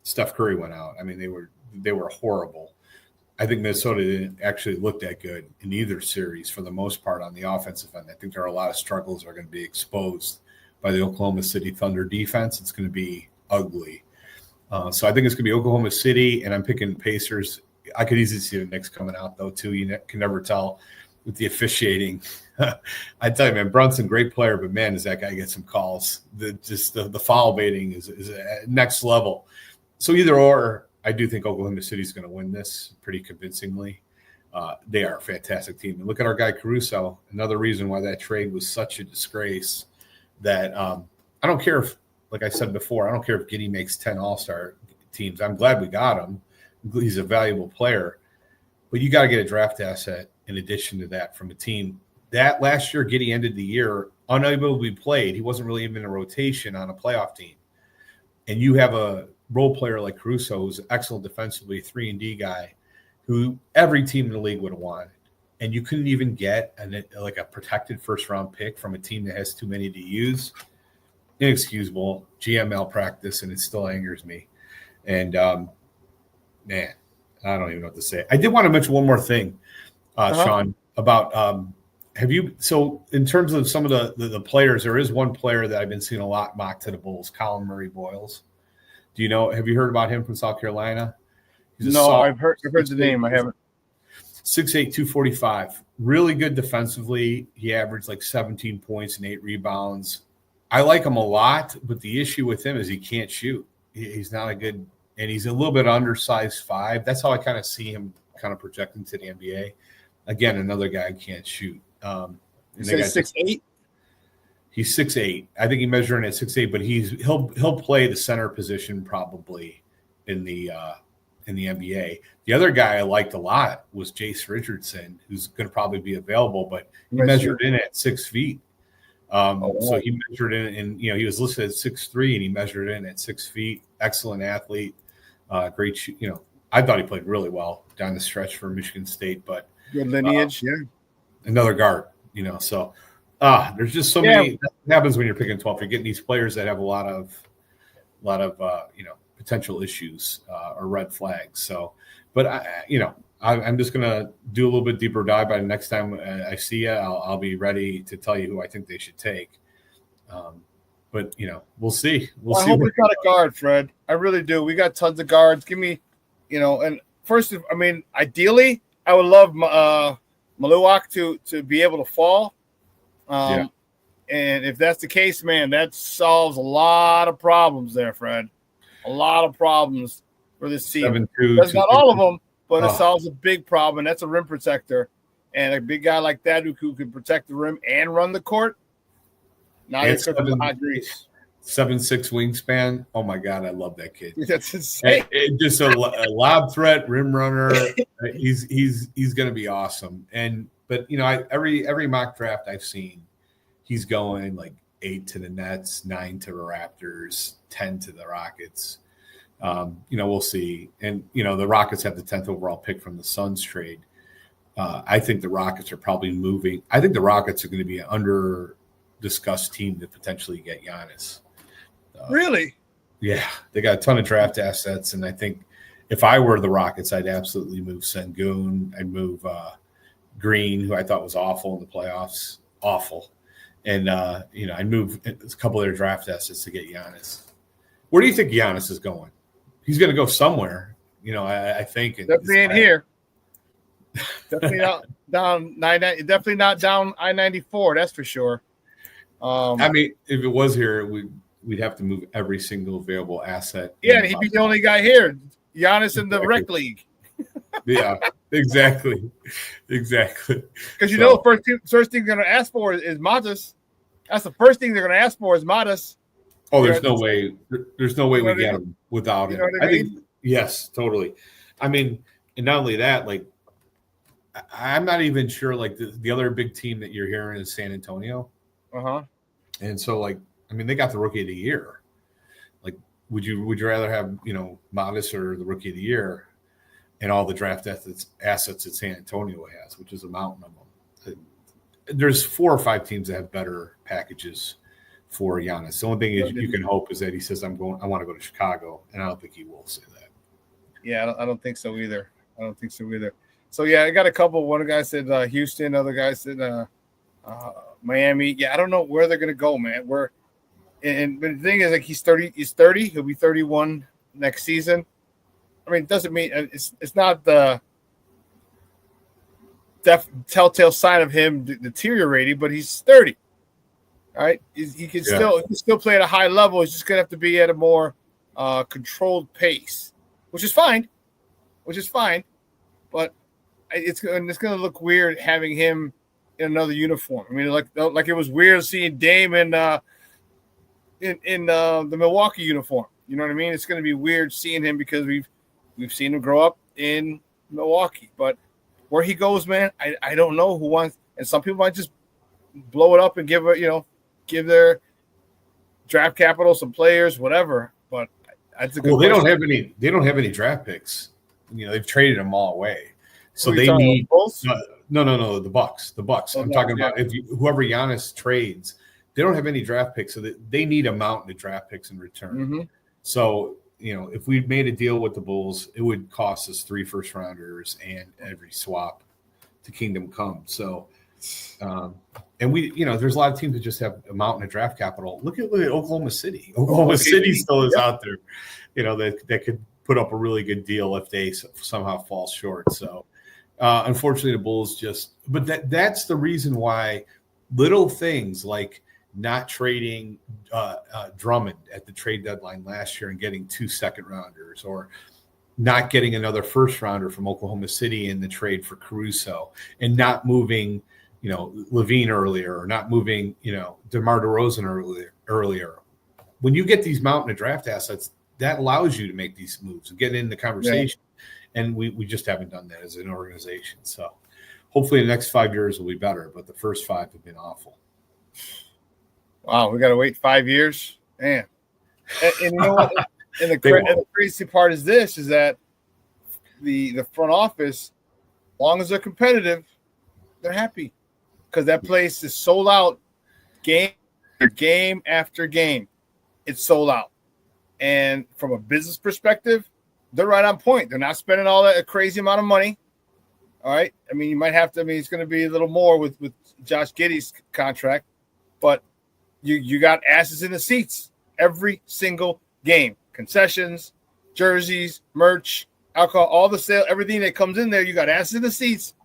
Steph Curry went out. I mean, they were horrible. I think Minnesota didn't actually look that good in either series for the most part on the offensive end. I think there are a lot of struggles that are going to be exposed by the Oklahoma City Thunder defense. It's going to be ugly. So I think it's going to be Oklahoma City, and I'm picking Pacers. I could easily see the Knicks coming out, though, too. You can never tell with the officiating. I tell you, man, Brunson, great player, but, man, does that guy get some calls. The foul baiting is at next level. So either or, I do think Oklahoma City is going to win this pretty convincingly. They are a fantastic team. And look at our guy Caruso. Another reason why that trade was such a disgrace that I don't care if, like I said before, I don't care if Giddey makes 10 All-Star teams. I'm glad we got him. He's a valuable player. But you got to get a draft asset in addition to that from a team. That last year, Giddey ended the year unable to be played. He wasn't really even in a rotation on a playoff team. And you have a role player like Caruso, who's excellent defensively, 3-and-D guy, who every team in the league would have wanted. And you couldn't even get a protected first-round pick from a team that has too many to use. Inexcusable. GM malpractice, and it still angers me. And, man, I don't even know what to say. I did want to mention one more thing, Shawn, about so in terms of some of the players, there is one player that I've been seeing a lot mocked to the Bulls, Colin Murray Boyles. Have you heard about him from South Carolina? I've heard the name. I haven't. 6'8", 245. Really good defensively. He averaged like 17 points and 8 rebounds. I like him a lot, but the issue with him is he can't shoot. He's not a good – and he's a little bit undersized 5. That's how I kind of see him kind of projecting to the NBA. Again, another guy who can't shoot. You say 6'8"? He's 6'8". I think he's measuring at 6'8", but he'll play the center position probably in the NBA. The other guy I liked a lot was Jace Richardson, who's going to probably be available, but he measured in at 6 feet. So he measured in, and he was listed at 6'3", and he measured in at 6 feet. Excellent athlete, great. I thought he played really well down the stretch for Michigan State, but good lineage, another guard. So there's just so many. That happens when you're picking 12. You're getting these players that have a lot of potential issues or red flags. So, but I'm just gonna do a little bit deeper dive. By the next time I see you, I'll be ready to tell you who I think they should take. But we'll see. I hope we got a guard, Fred. I really do. We got tons of guards. Give me, and first, ideally, I would love Maluak to be able to fall. And if that's the case, man, that solves a lot of problems there, Fred. A lot of problems for this team. That's not all of them, but it solves a big problem. That's a rim protector. And a big guy like that who can protect the rim and run the court. Now you're cooking with hot grease. 7'6" wingspan. Oh my God, I love that kid. That's insane. Just a lob threat, rim runner. He's going to be awesome. But every mock draft I've seen, he's going like 8 to the Nets, 9 to the Raptors, 10 to the Rockets. We'll see. And the Rockets have the 10th overall pick from the Suns trade. I think the Rockets are probably moving. I think the Rockets are going to be an under-discussed team to potentially get Giannis. Really? Yeah, they got a ton of draft assets, and I think if I were the Rockets, I'd absolutely move Sengun. I'd move Green, who I thought was awful in the playoffs, awful, and I'd move a couple of their draft assets to get Giannis. Where do you think Giannis is going? He's going to go somewhere, I think. Definitely ain't here. Definitely not down definitely not down I-94. That's for sure. If it was here, we'd have to move every single available asset. Yeah, he'd be the only guy here. Giannis in the rec league. Yeah, exactly. Because first thing they're going to ask for is Matas. That's the first thing they're going to ask for is Matas. Oh, there's no way. There's no way we get him without him. I think yes, totally. And not only that, I'm not even sure. The other big team that you're hearing is San Antonio. And so, they got the rookie of the year. Would you rather have Modest or the rookie of the year, and all the draft assets that San Antonio has, which is a mountain of them? There's 4 or 5 teams that have better packages for Giannis. The only thing is you can hope is that he says I want to go to Chicago, and I don't think he will say that. Yeah, I don't think so either. So yeah, I got a couple. One guy said Houston, other guy said Miami. Yeah, I don't know where they're gonna go, man. But the thing is, he's 30. He's 30. He'll be 31 next season. It doesn't mean it's not the telltale sign of him deteriorating, but he's 30. All right, he can still play at a high level. He's just gonna have to be at a more controlled pace, which is fine. But it's gonna look weird having him in another uniform. Like it was weird seeing Dame in the Milwaukee uniform. You know what I mean? It's gonna be weird seeing him because we've seen him grow up in Milwaukee. But where he goes, man, I don't know who wants. And some people might just blow it up and give their draft capital, some players, whatever. But that's a good. Well, they don't have any draft picks. They've traded them all away. So they need no, the Bucks. I'm talking about whoever Giannis trades, they don't have any draft picks, so they need a mountain of draft picks in return. Mm-hmm. So if we made a deal with the Bulls, it would cost us 3 first-rounders and every swap to Kingdom Come. So, and we, there's a lot of teams that just have a mountain of draft capital. Look at Oklahoma City. Oklahoma City still is out there, that could put up a really good deal if they somehow fall short. So. Unfortunately, the Bulls but that's the reason why little things like not trading Drummond at the trade deadline last year and getting 2 second-rounders, or not getting another first-rounder from Oklahoma City in the trade for Caruso, and not moving, Levine earlier, or not moving, DeMar DeRozan earlier. When you get these mountain of draft assets, that allows you to make these moves and get in the conversation. Yeah. And we just haven't done that as an organization. So hopefully the next 5 years will be better, but the first 5 have been awful. Wow, we got to wait 5 years, man. And you know what? And the crazy part is this: is that the front office, as long as they're competitive, they're happy because that place is sold out, game after game. It's sold out, and from a business perspective, they're right on point. They're not spending all that crazy amount of money. All right, I mean, you might have to. I mean, it's going to be a little more with Josh Giddey's contract, but you got asses in the seats every single game. Concessions, jerseys, merch, alcohol, all the sale, everything that comes in there, you got asses in the seats.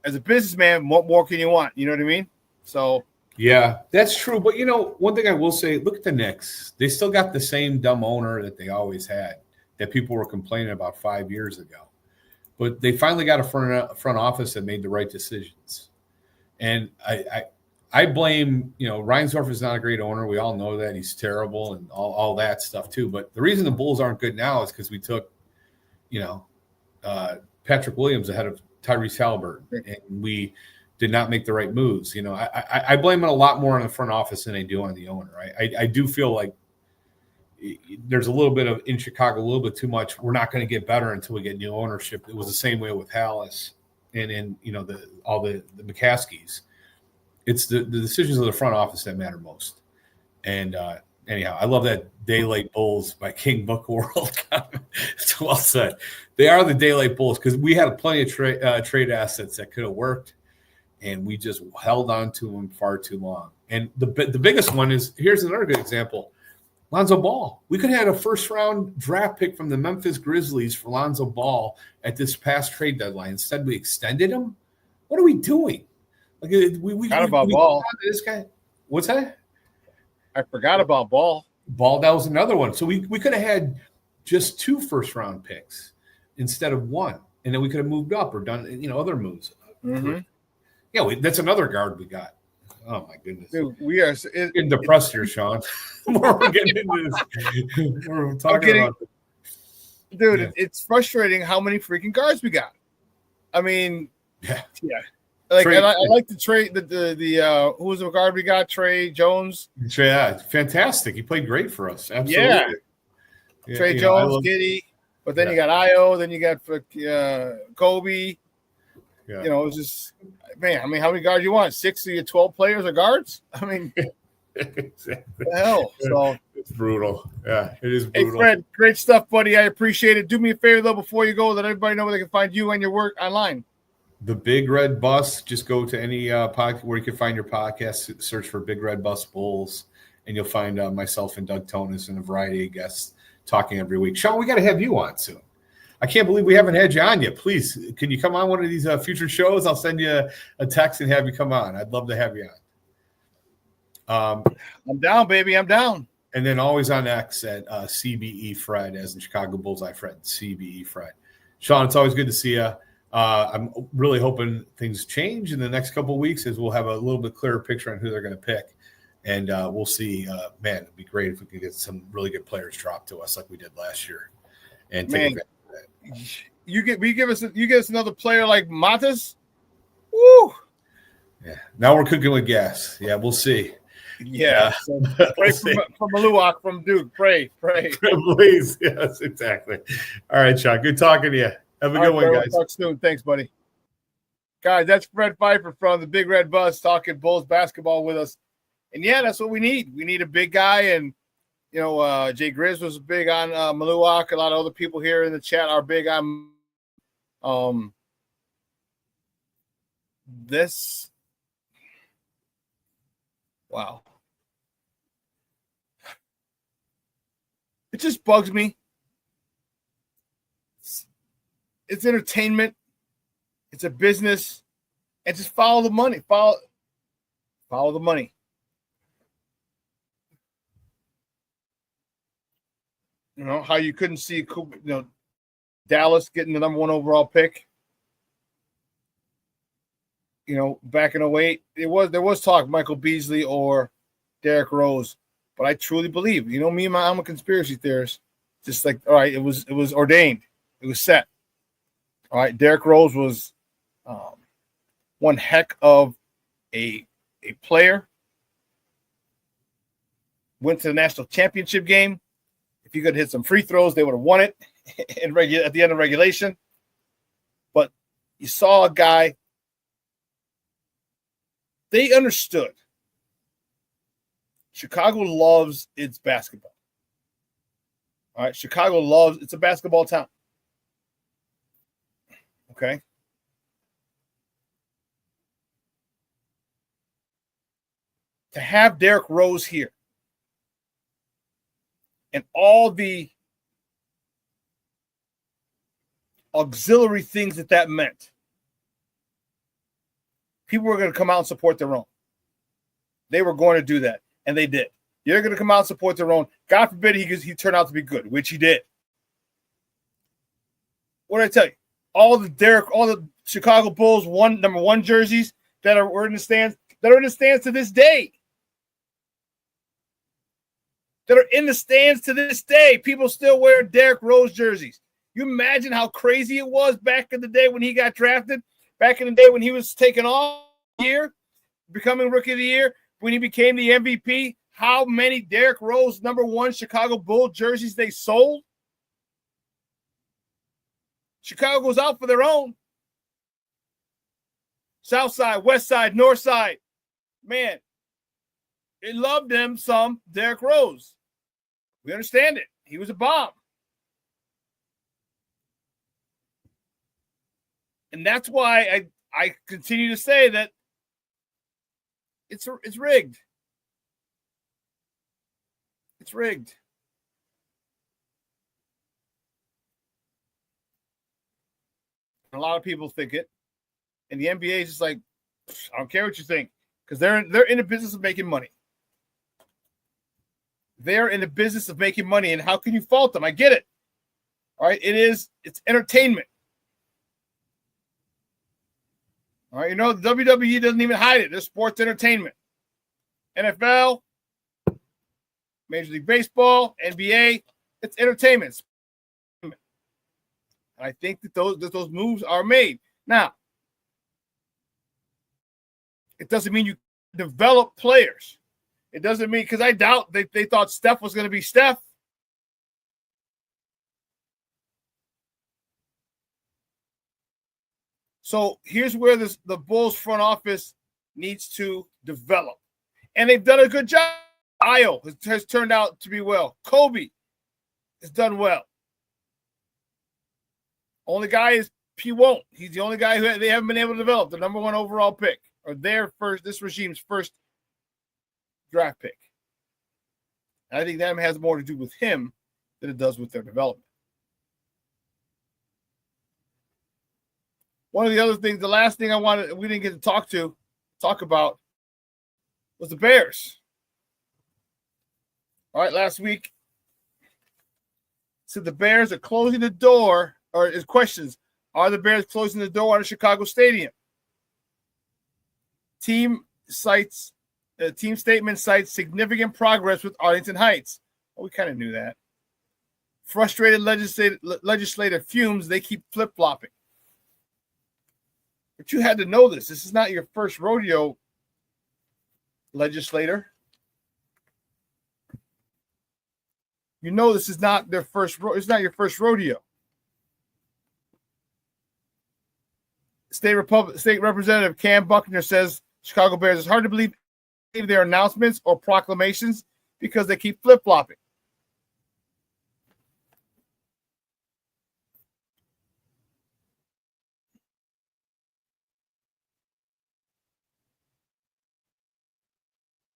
As a businessman, what more can you want? You know what I mean? So yeah, that's true. But one thing I will say, look at the Knicks. They still got the same dumb owner that they always had, that people were complaining about 5 years ago. But they finally got a front office that made the right decisions. And I blame, Reinsdorf is not a great owner. We all know that. He's terrible and all that stuff too. But the reason the Bulls aren't good now is because we took, Patrick Williams ahead of Tyrese Halliburton, and we did not make the right moves. I blame it a lot more on the front office than I do on the owner. I do feel like there's a little bit of, in Chicago, a little bit too much. We're not going to get better until we get new ownership. It was the same way with Hallis and all the McCaskies. It's the decisions of the front office that matter most. And anyhow, I love that Daylight Bulls by King Book World. It's well said. They are the Daylight Bulls because we had plenty of trade assets that could have worked, and we just held on to them far too long. And the biggest one is, here's another good example, Lonzo Ball. We could have had a first-round draft pick from the Memphis Grizzlies for Lonzo Ball at this past trade deadline. Instead, we extended him. What are we doing? Like we forgot about Ball. This guy. What's that? I forgot about Ball. Ball, that was another one. So we could have had just 2 first-round picks instead of 1, and then we could have moved up or done other moves. Mm-hmm. Yeah, that's another guard we got. Oh my goodness, dude, we are getting depressed here, Shawn. We're getting into this. We're talking about this. Dude, yeah. It's frustrating how many freaking guards we got. I mean, yeah. Like, Trey, and I like the trade. The who was the guard we got? Trey Jones. Yeah, fantastic. He played great for us. Absolutely. Yeah. Trey Jones, Giddey, but then you got Io, then you got Kobe. Yeah. It was just, man. I mean, how many guards you want? 6 of your 12 players are guards. I mean, exactly. The hell. So it's brutal. Yeah, it is brutal. Hey, Fred, great stuff, buddy. I appreciate it. Do me a favor though before you go, let everybody know where they can find you and your work online. The Big Red Bus. Just go to any podcast where you can find your podcast. Search for Big Red Bus Bulls, and you'll find myself and Doug Tonis and a variety of guests talking every week. Shawn, we got to have you on soon. I can't believe we haven't had you on yet. Please, can you come on one of these future shows? I'll send you a text and have you come on. I'd love to have you on. I'm down, baby. I'm down. And then always on X at CBE Fred, as in Chicago Bullseye Fred, CBE Fred. Shawn, it's always good to see you. I'm really hoping things change in the next couple of weeks as we'll have a little bit clearer picture on who they're going to pick. And we'll see. Man, it'd be great if we could get some really good players dropped to us like we did last year. And take advantage of that. You give us another player like Matas. Woo! Yeah. Now we're cooking with gas. Yeah, we'll see. Yeah. So pray from Maluak, from Duke. Pray. Please. Yes, exactly. All right, Shawn. Good talking to you. Have a good one, guys. We'll talk soon. Thanks, buddy. Guys, that's Fred Pfeiffer from the Big Red Bus talking Bulls basketball with us. And yeah, that's what we need. We need a big guy. And, Jay Grizz was big on Maluak. A lot of other people here in the chat are big on this. Wow. It just bugs me. It's entertainment. It's a business. And just follow the money. Follow the money. How you couldn't see Dallas getting the number 1 overall pick. Back in 2008, there was talk Michael Beasley or Derrick Rose. But I truly believe, me, I'm a conspiracy theorist. Just like, all right, it was ordained. It was set. All right, Derrick Rose was one heck of a player, went to the national championship game. If he could hit some free throws, they would have won it at the end of regulation. But you saw a guy, they understood. Chicago loves its basketball. All right, Chicago loves, it's a basketball town. Okay. To have Derrick Rose here and all the auxiliary things that meant, people were going to come out and support their own. They were going to do that, and they did. They're going to come out and support their own. God forbid he turned out to be good, which he did. What did I tell you? All the Chicago Bulls number one jerseys that are in the stands, to this day. That are in the stands to this day. People still wear Derrick Rose jerseys. You imagine how crazy it was back in the day when he got drafted, back in the day when he was taken off year, becoming Rookie of the Year, when he became the MVP, how many Derrick Rose number one Chicago Bull jerseys they sold. Chicago goes out for their own. South side, west side, north side. Man, they loved them some Derrick Rose. We understand it. He was a bomb. And that's why I continue to say that it's rigged. It's rigged. And a lot of people think it. And the NBA is just like, I don't care what you think. Because they're in the business of making money. They're in the business of making money. And how can you fault them? I get it. All right. It's entertainment. All right. You know, the WWE doesn't even hide it. They're sports entertainment. NFL, Major League Baseball, NBA, it's entertainment. And I think that those moves are made. Now, it doesn't mean you develop players. It doesn't mean, because I doubt they thought Steph was going to be Steph. So here's where the Bulls front office needs to develop. And they've done a good job. Io has turned out to be well. Kobe has done well. Only guy is P. Won't. He's the only guy who they haven't been able to develop, the number one overall pick, or this regime's first draft pick. And I think that has more to do with him than it does with their development. One of the other things, the last thing we didn't get to talk about was the Bears. All right, last week, said the Bears are closing the door, or is questions, are the Bears closing the door on the Chicago Stadium? Team statement cites significant progress with Arlington Heights. Well, we kind of knew that. Frustrated legislative fumes, they keep flip-flopping. But you had to know this. This is not your first rodeo, legislator. You know this is not their first. It's not your first rodeo. State Representative Cam Buckner says Chicago Bears, it's hard to believe their announcements or proclamations because they keep flip-flopping.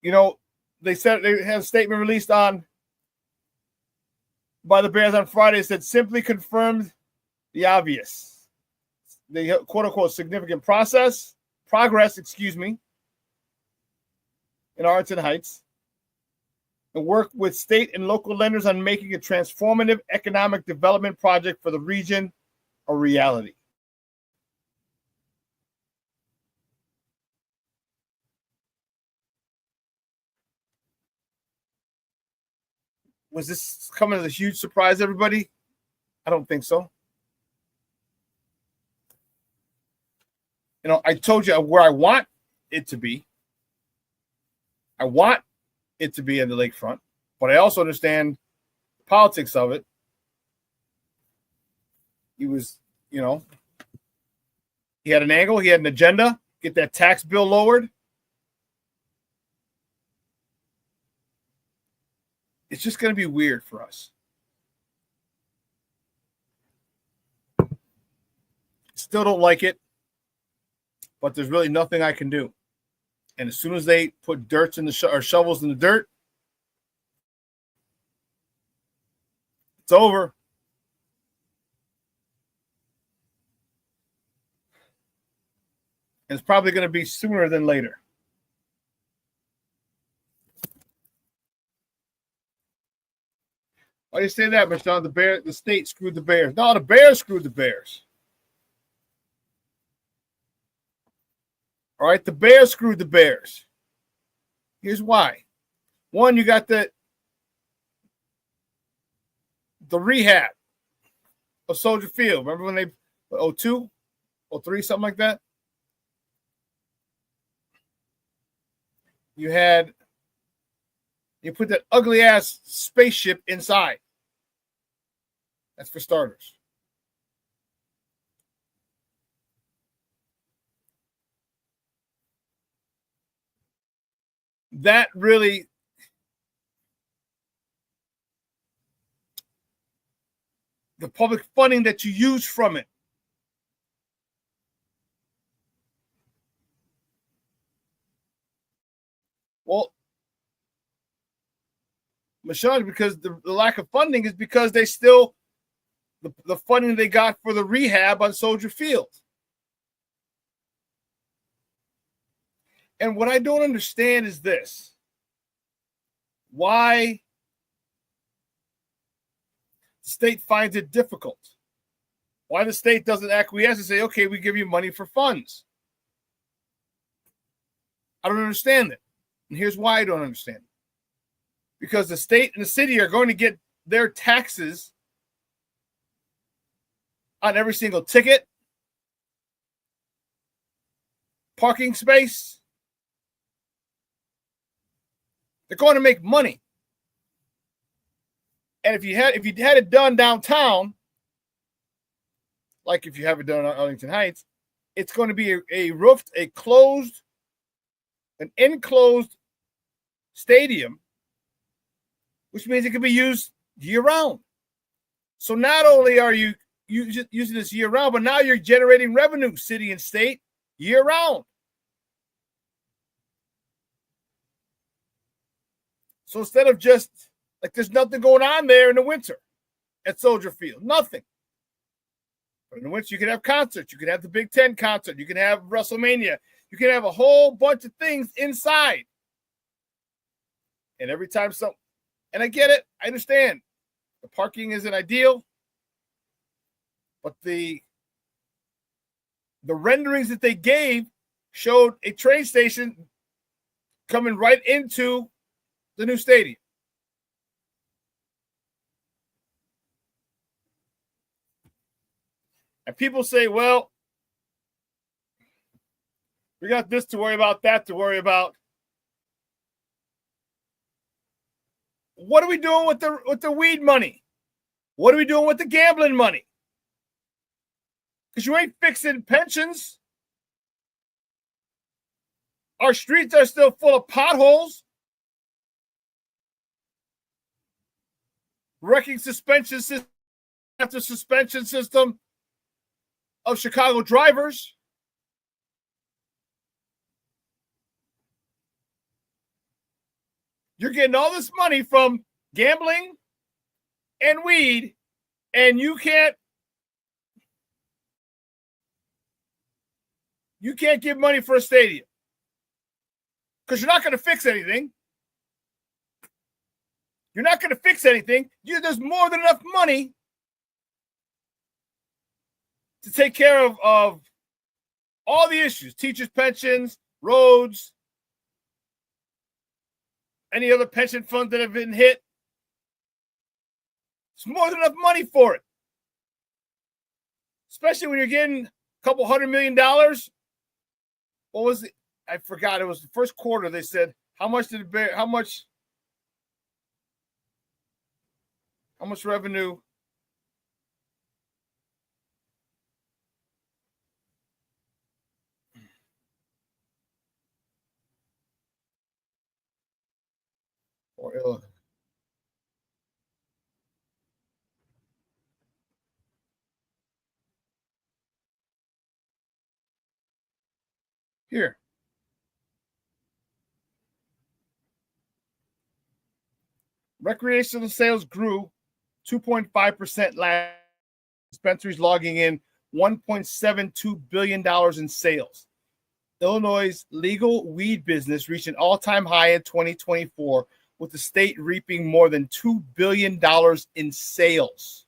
You know, they said they had a statement released by the Bears on Friday. It said simply confirmed the obvious. The quote unquote significant progress, in Arlington Heights, and work with state and local lenders on making a transformative economic development project for the region a reality. Was this coming as a huge surprise, everybody? I don't think so. You know, I told you where I want it to be. I want it to be in the lakefront. But I also understand the politics of it. He was, he had an angle, he had an agenda, get that tax bill lowered. It's just going to be weird for us. Still don't like it, but there's really nothing I can do. And as soon as they put or shovels in the dirt, it's over. And it's probably going to be sooner than later. Why do you say that, Michelle? The state screwed the Bears. No, the Bears screwed the Bears. All right, the Bears screwed the Bears. Here's why. One, you got the rehab of Soldier Field. Remember when they 02, 03, something like that? You put that ugly ass spaceship inside. That's for starters. That really the public funding that you use from it. Well, Michelle, because the lack of funding is because they still the funding they got for the rehab on Soldier Field. And what I don't understand is this. Why the state finds it difficult. Why the state doesn't acquiesce and say, okay, we give you money for funds. I don't understand it. And here's why I don't understand it. Because the state and the city are going to get their taxes on every single ticket, parking space. They're going to make money. And if you had it done downtown, like if you have it done on Arlington Heights, it's going to be an enclosed stadium, which means it can be used year-round. So not only are you using this year-round, but now you're generating revenue, city and state, year-round. So instead of just, like there's nothing going on there in the winter at Soldier Field, nothing. But in the winter, you can have concerts. You can have the Big Ten concert. You can have WrestleMania. You can have a whole bunch of things inside. And every time and I get it, I understand. The parking isn't ideal. But the renderings that they gave showed a train station coming right into the new stadium. And people say, well, we got this to worry about, that to worry about. What are we doing with the weed money? What are we doing with the gambling money? Because you ain't fixing pensions. Our streets are still full of potholes. Wrecking suspension system after suspension system of Chicago drivers. You're getting all this money from gambling and weed, and you can't give money for a stadium because you're not going to fix anything. You're not going to fix anything. There's more than enough money to take care of all the issues, teachers' pensions, roads, any other pension funds that have been hit. It's more than enough money for it. Especially when you're getting a couple $100 million. What was it? I forgot. It was the first quarter. They said, how much How much revenue? Or Illinois? Here. Recreational sales grew 2.5% last. Dispensaries logging in $1.72 billion in sales. Illinois' legal weed business reached an all-time high in 2024, with the state reaping more than $2 billion in sales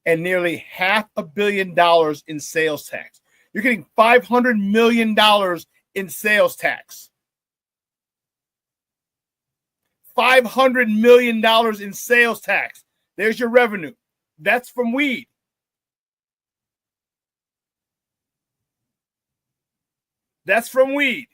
and nearly $500 million in sales tax. You're getting $500 million in sales tax. $500 million in sales tax. There's your revenue. That's from weed. That's from weed.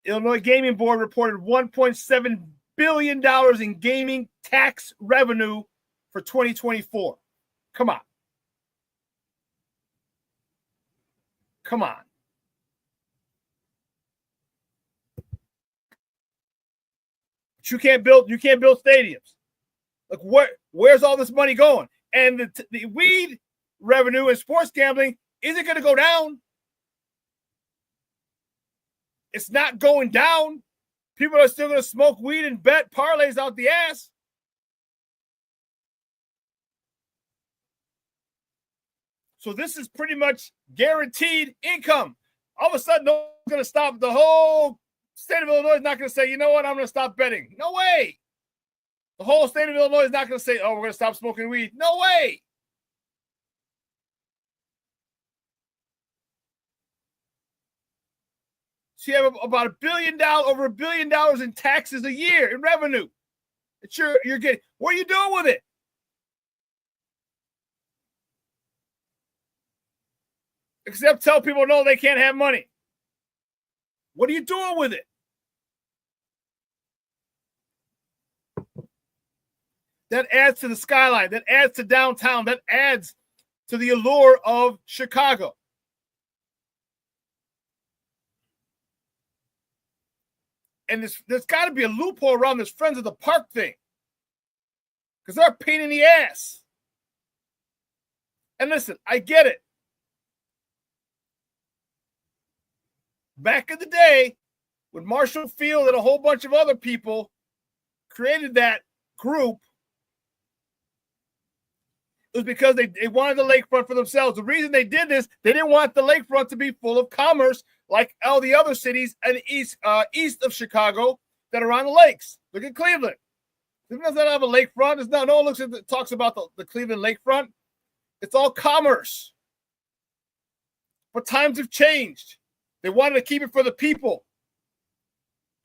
Illinois Gaming Board reported $1.7 billion in gaming tax revenue for 2024. Come on. Come on. But you can't build stadiums. Like where's all this money going? And the weed revenue and sports gambling isn't going to go down. It's not going down. People are still going to smoke weed and bet parlays out the ass. So this is pretty much guaranteed income. All of a sudden, no one's going to stop. The whole state of Illinois is not going to say, you know what, I'm going to stop betting. No way. The whole state of Illinois is not going to say, oh, we're going to stop smoking weed. No way. So you have about over $1 billion in taxes a year in revenue that you're getting. What are you doing with it? Except tell people no, they can't have money. What are you doing with it? That adds to the skyline. That adds to downtown. That adds to the allure of Chicago. And there's got to be a loophole around this Friends of the Park thing. Because they're a pain in the ass. And listen, I get it. Back in the day, when Marshall Field and a whole bunch of other people created that group, it was because they wanted the lakefront for themselves. The reason they did this, they didn't want the lakefront to be full of commerce like all the other cities and east of Chicago that are on the lakes. Look at Cleveland. Cleveland doesn't have a lakefront. No one talks about the Cleveland lakefront. It's all commerce. But times have changed. They wanted to keep it for the people.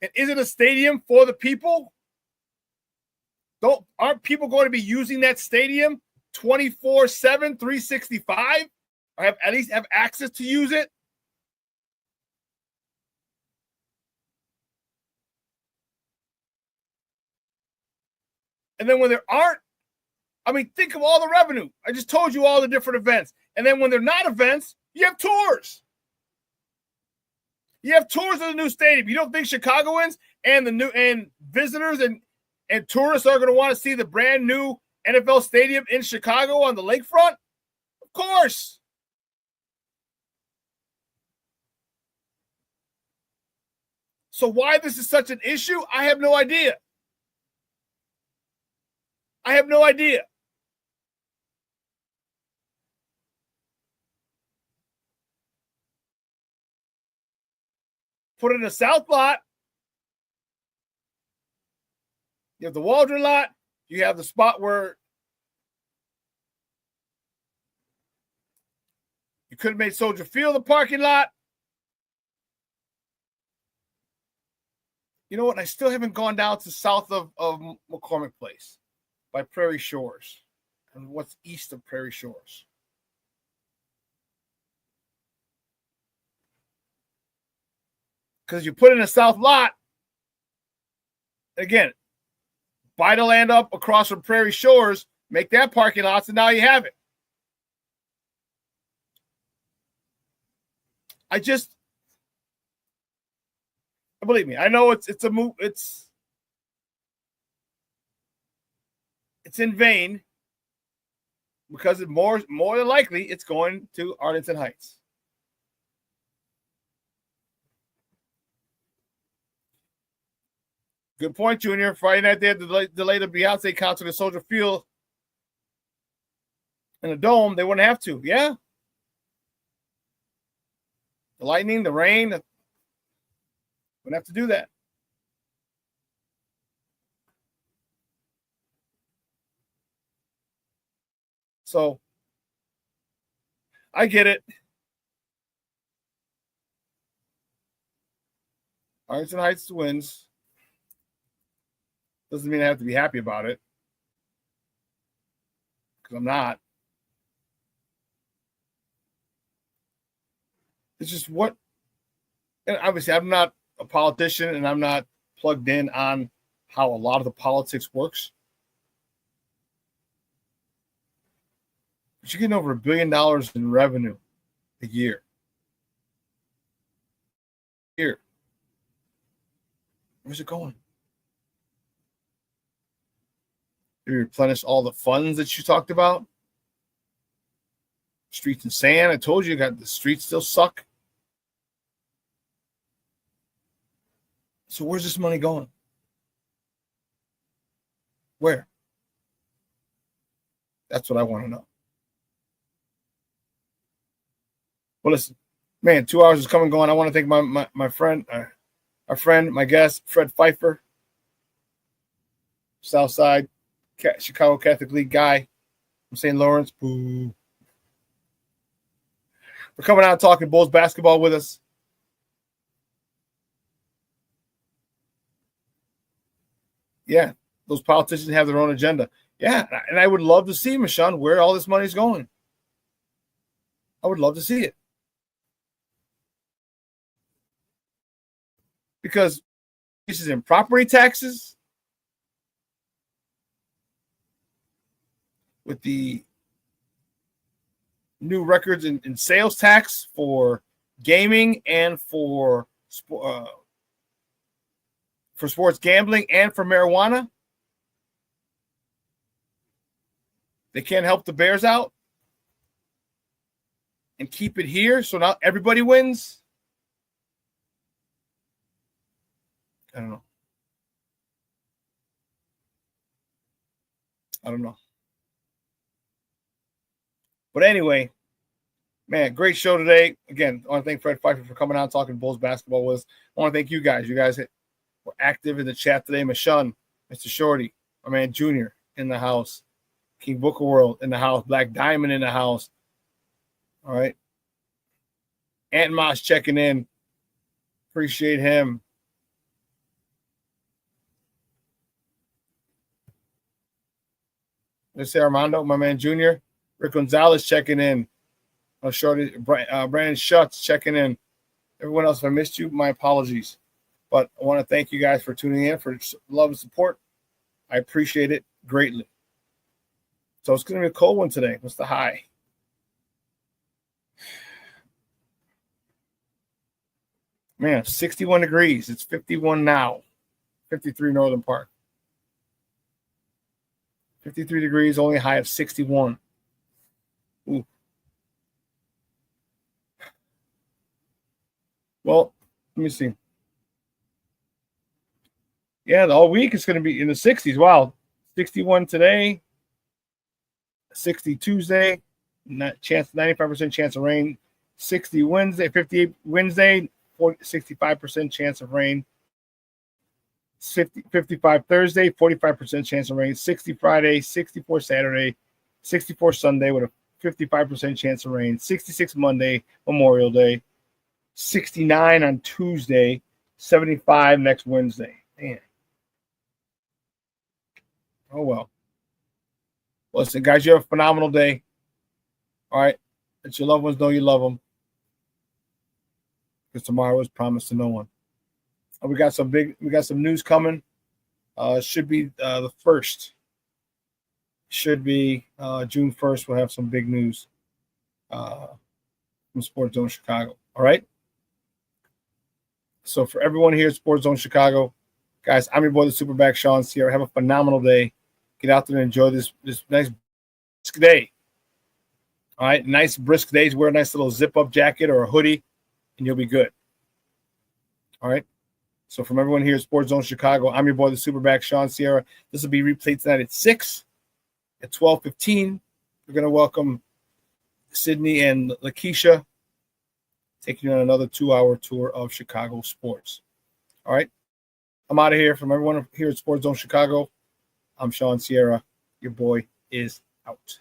And is it a stadium for the people? Aren't people going to be using that stadium 24/7, 365? Or at least have access to use it? And then when there aren't, think of all the revenue. I just told you all the different events. And then when they're not events, you have tours. You have tours of the new stadium. You don't think Chicagoans and visitors and tourists are going to want to see the brand new NFL stadium in Chicago on the lakefront? Of course. So why this is such an issue, I have no idea. I have no idea. Put it in the south lot. You have the Waldron lot. You have the spot where you could have made Soldier Field the parking lot. You know what? I still haven't gone down to south of McCormick Place by Prairie Shores. And what's east of Prairie Shores? Because you put in a south lot, again, buy the land up across from Prairie Shores, make that parking lots, and now you have it. Believe me, I know it's a move. It's in vain because more than likely it's going to Arlington Heights. Good point, Junior. Friday night they had to delay the Beyonce concert at Soldier Field in the Dome. They wouldn't have to. Yeah. The lightning, the rain, wouldn't have to do that. So I get it. Arlington Heights wins. Doesn't mean I have to be happy about it, because I'm not. It's just what, and obviously I'm not a politician and I'm not plugged in on how a lot of the politics works. But you're getting over $1 billion in revenue a year. Where's it going? You replenish all the funds that you talked about. Streets and sand. I told you, got the streets still suck. So where's this money going? Where? That's what I want to know. Well, listen, man, 2 hours is coming and going. I want to thank my friend, our friend, my guest, Fred Pfeiffer, Southside Chicago Catholic League guy from St. Lawrence. Boo. For coming out and talking Bulls basketball with us. Yeah, those politicians have their own agenda. Yeah, and I would love to see, Shawn, where all this money's going. I would love to see it. Because this is in property taxes, with the new records in sales tax for gaming and for sports gambling and for marijuana. They can't help the Bears out and keep it here, so now everybody wins. I don't know. But anyway, man, great show today. Again, I want to thank Fred Pfeiffer for coming out and talking Bulls basketball with us. I want to thank you guys. You guys were active in the chat today. Shawn, Mr. Shorty, my man Junior in the house. King Booker World in the house. Black Diamond in the house. All right. Ant Moss checking in. Appreciate him. Let's say Armando, my man Junior. Rick Gonzalez checking in. Shorty, Brandon Schutz checking in. Everyone else, if I missed you, my apologies. But I want to thank you guys for tuning in, for love and support. I appreciate it greatly. So it's going to be a cold one today. What's the high? Man, 61 degrees. It's 51 now. 53 Northern Park. 53 degrees, only a high of 61. Ooh. Well, let me see. Yeah, the whole week it's going to be in the 60s. Wow. 61 today. 60 Tuesday. 95% chance of rain. 60 Wednesday. 58 Wednesday. 65% chance of rain. 55 Thursday, 45% chance of rain. 60 Friday, 64 Saturday, 64 Sunday with a 55% chance of rain. 66 Monday, Memorial Day. 69 on Tuesday, 75 next Wednesday. Oh, well. Listen, guys, you have a phenomenal day. All right? Let your loved ones know you love them. Because tomorrow is promised to no one. We got some news coming. Should be the 1st. Should be June 1st. We'll have some big news from Sports Zone Chicago. All right? So for everyone here at Sports Zone Chicago, guys, I'm your boy, the Superback, Shawn Sierra. Have a phenomenal day. Get out there and enjoy this nice brisk day. All right? Nice brisk days. Wear a nice little zip-up jacket or a hoodie, and you'll be good. All right? So from everyone here at Sports Zone Chicago, I'm your boy, the Superback, Shawn Sierra. This will be replayed tonight at 6. At 12:15, we're going to welcome Sydney and Lakeisha, taking you on another 2-hour tour of Chicago sports. All right? I'm out of here. From everyone here at Sports Zone Chicago, I'm Shawn Sierra. Your boy is out.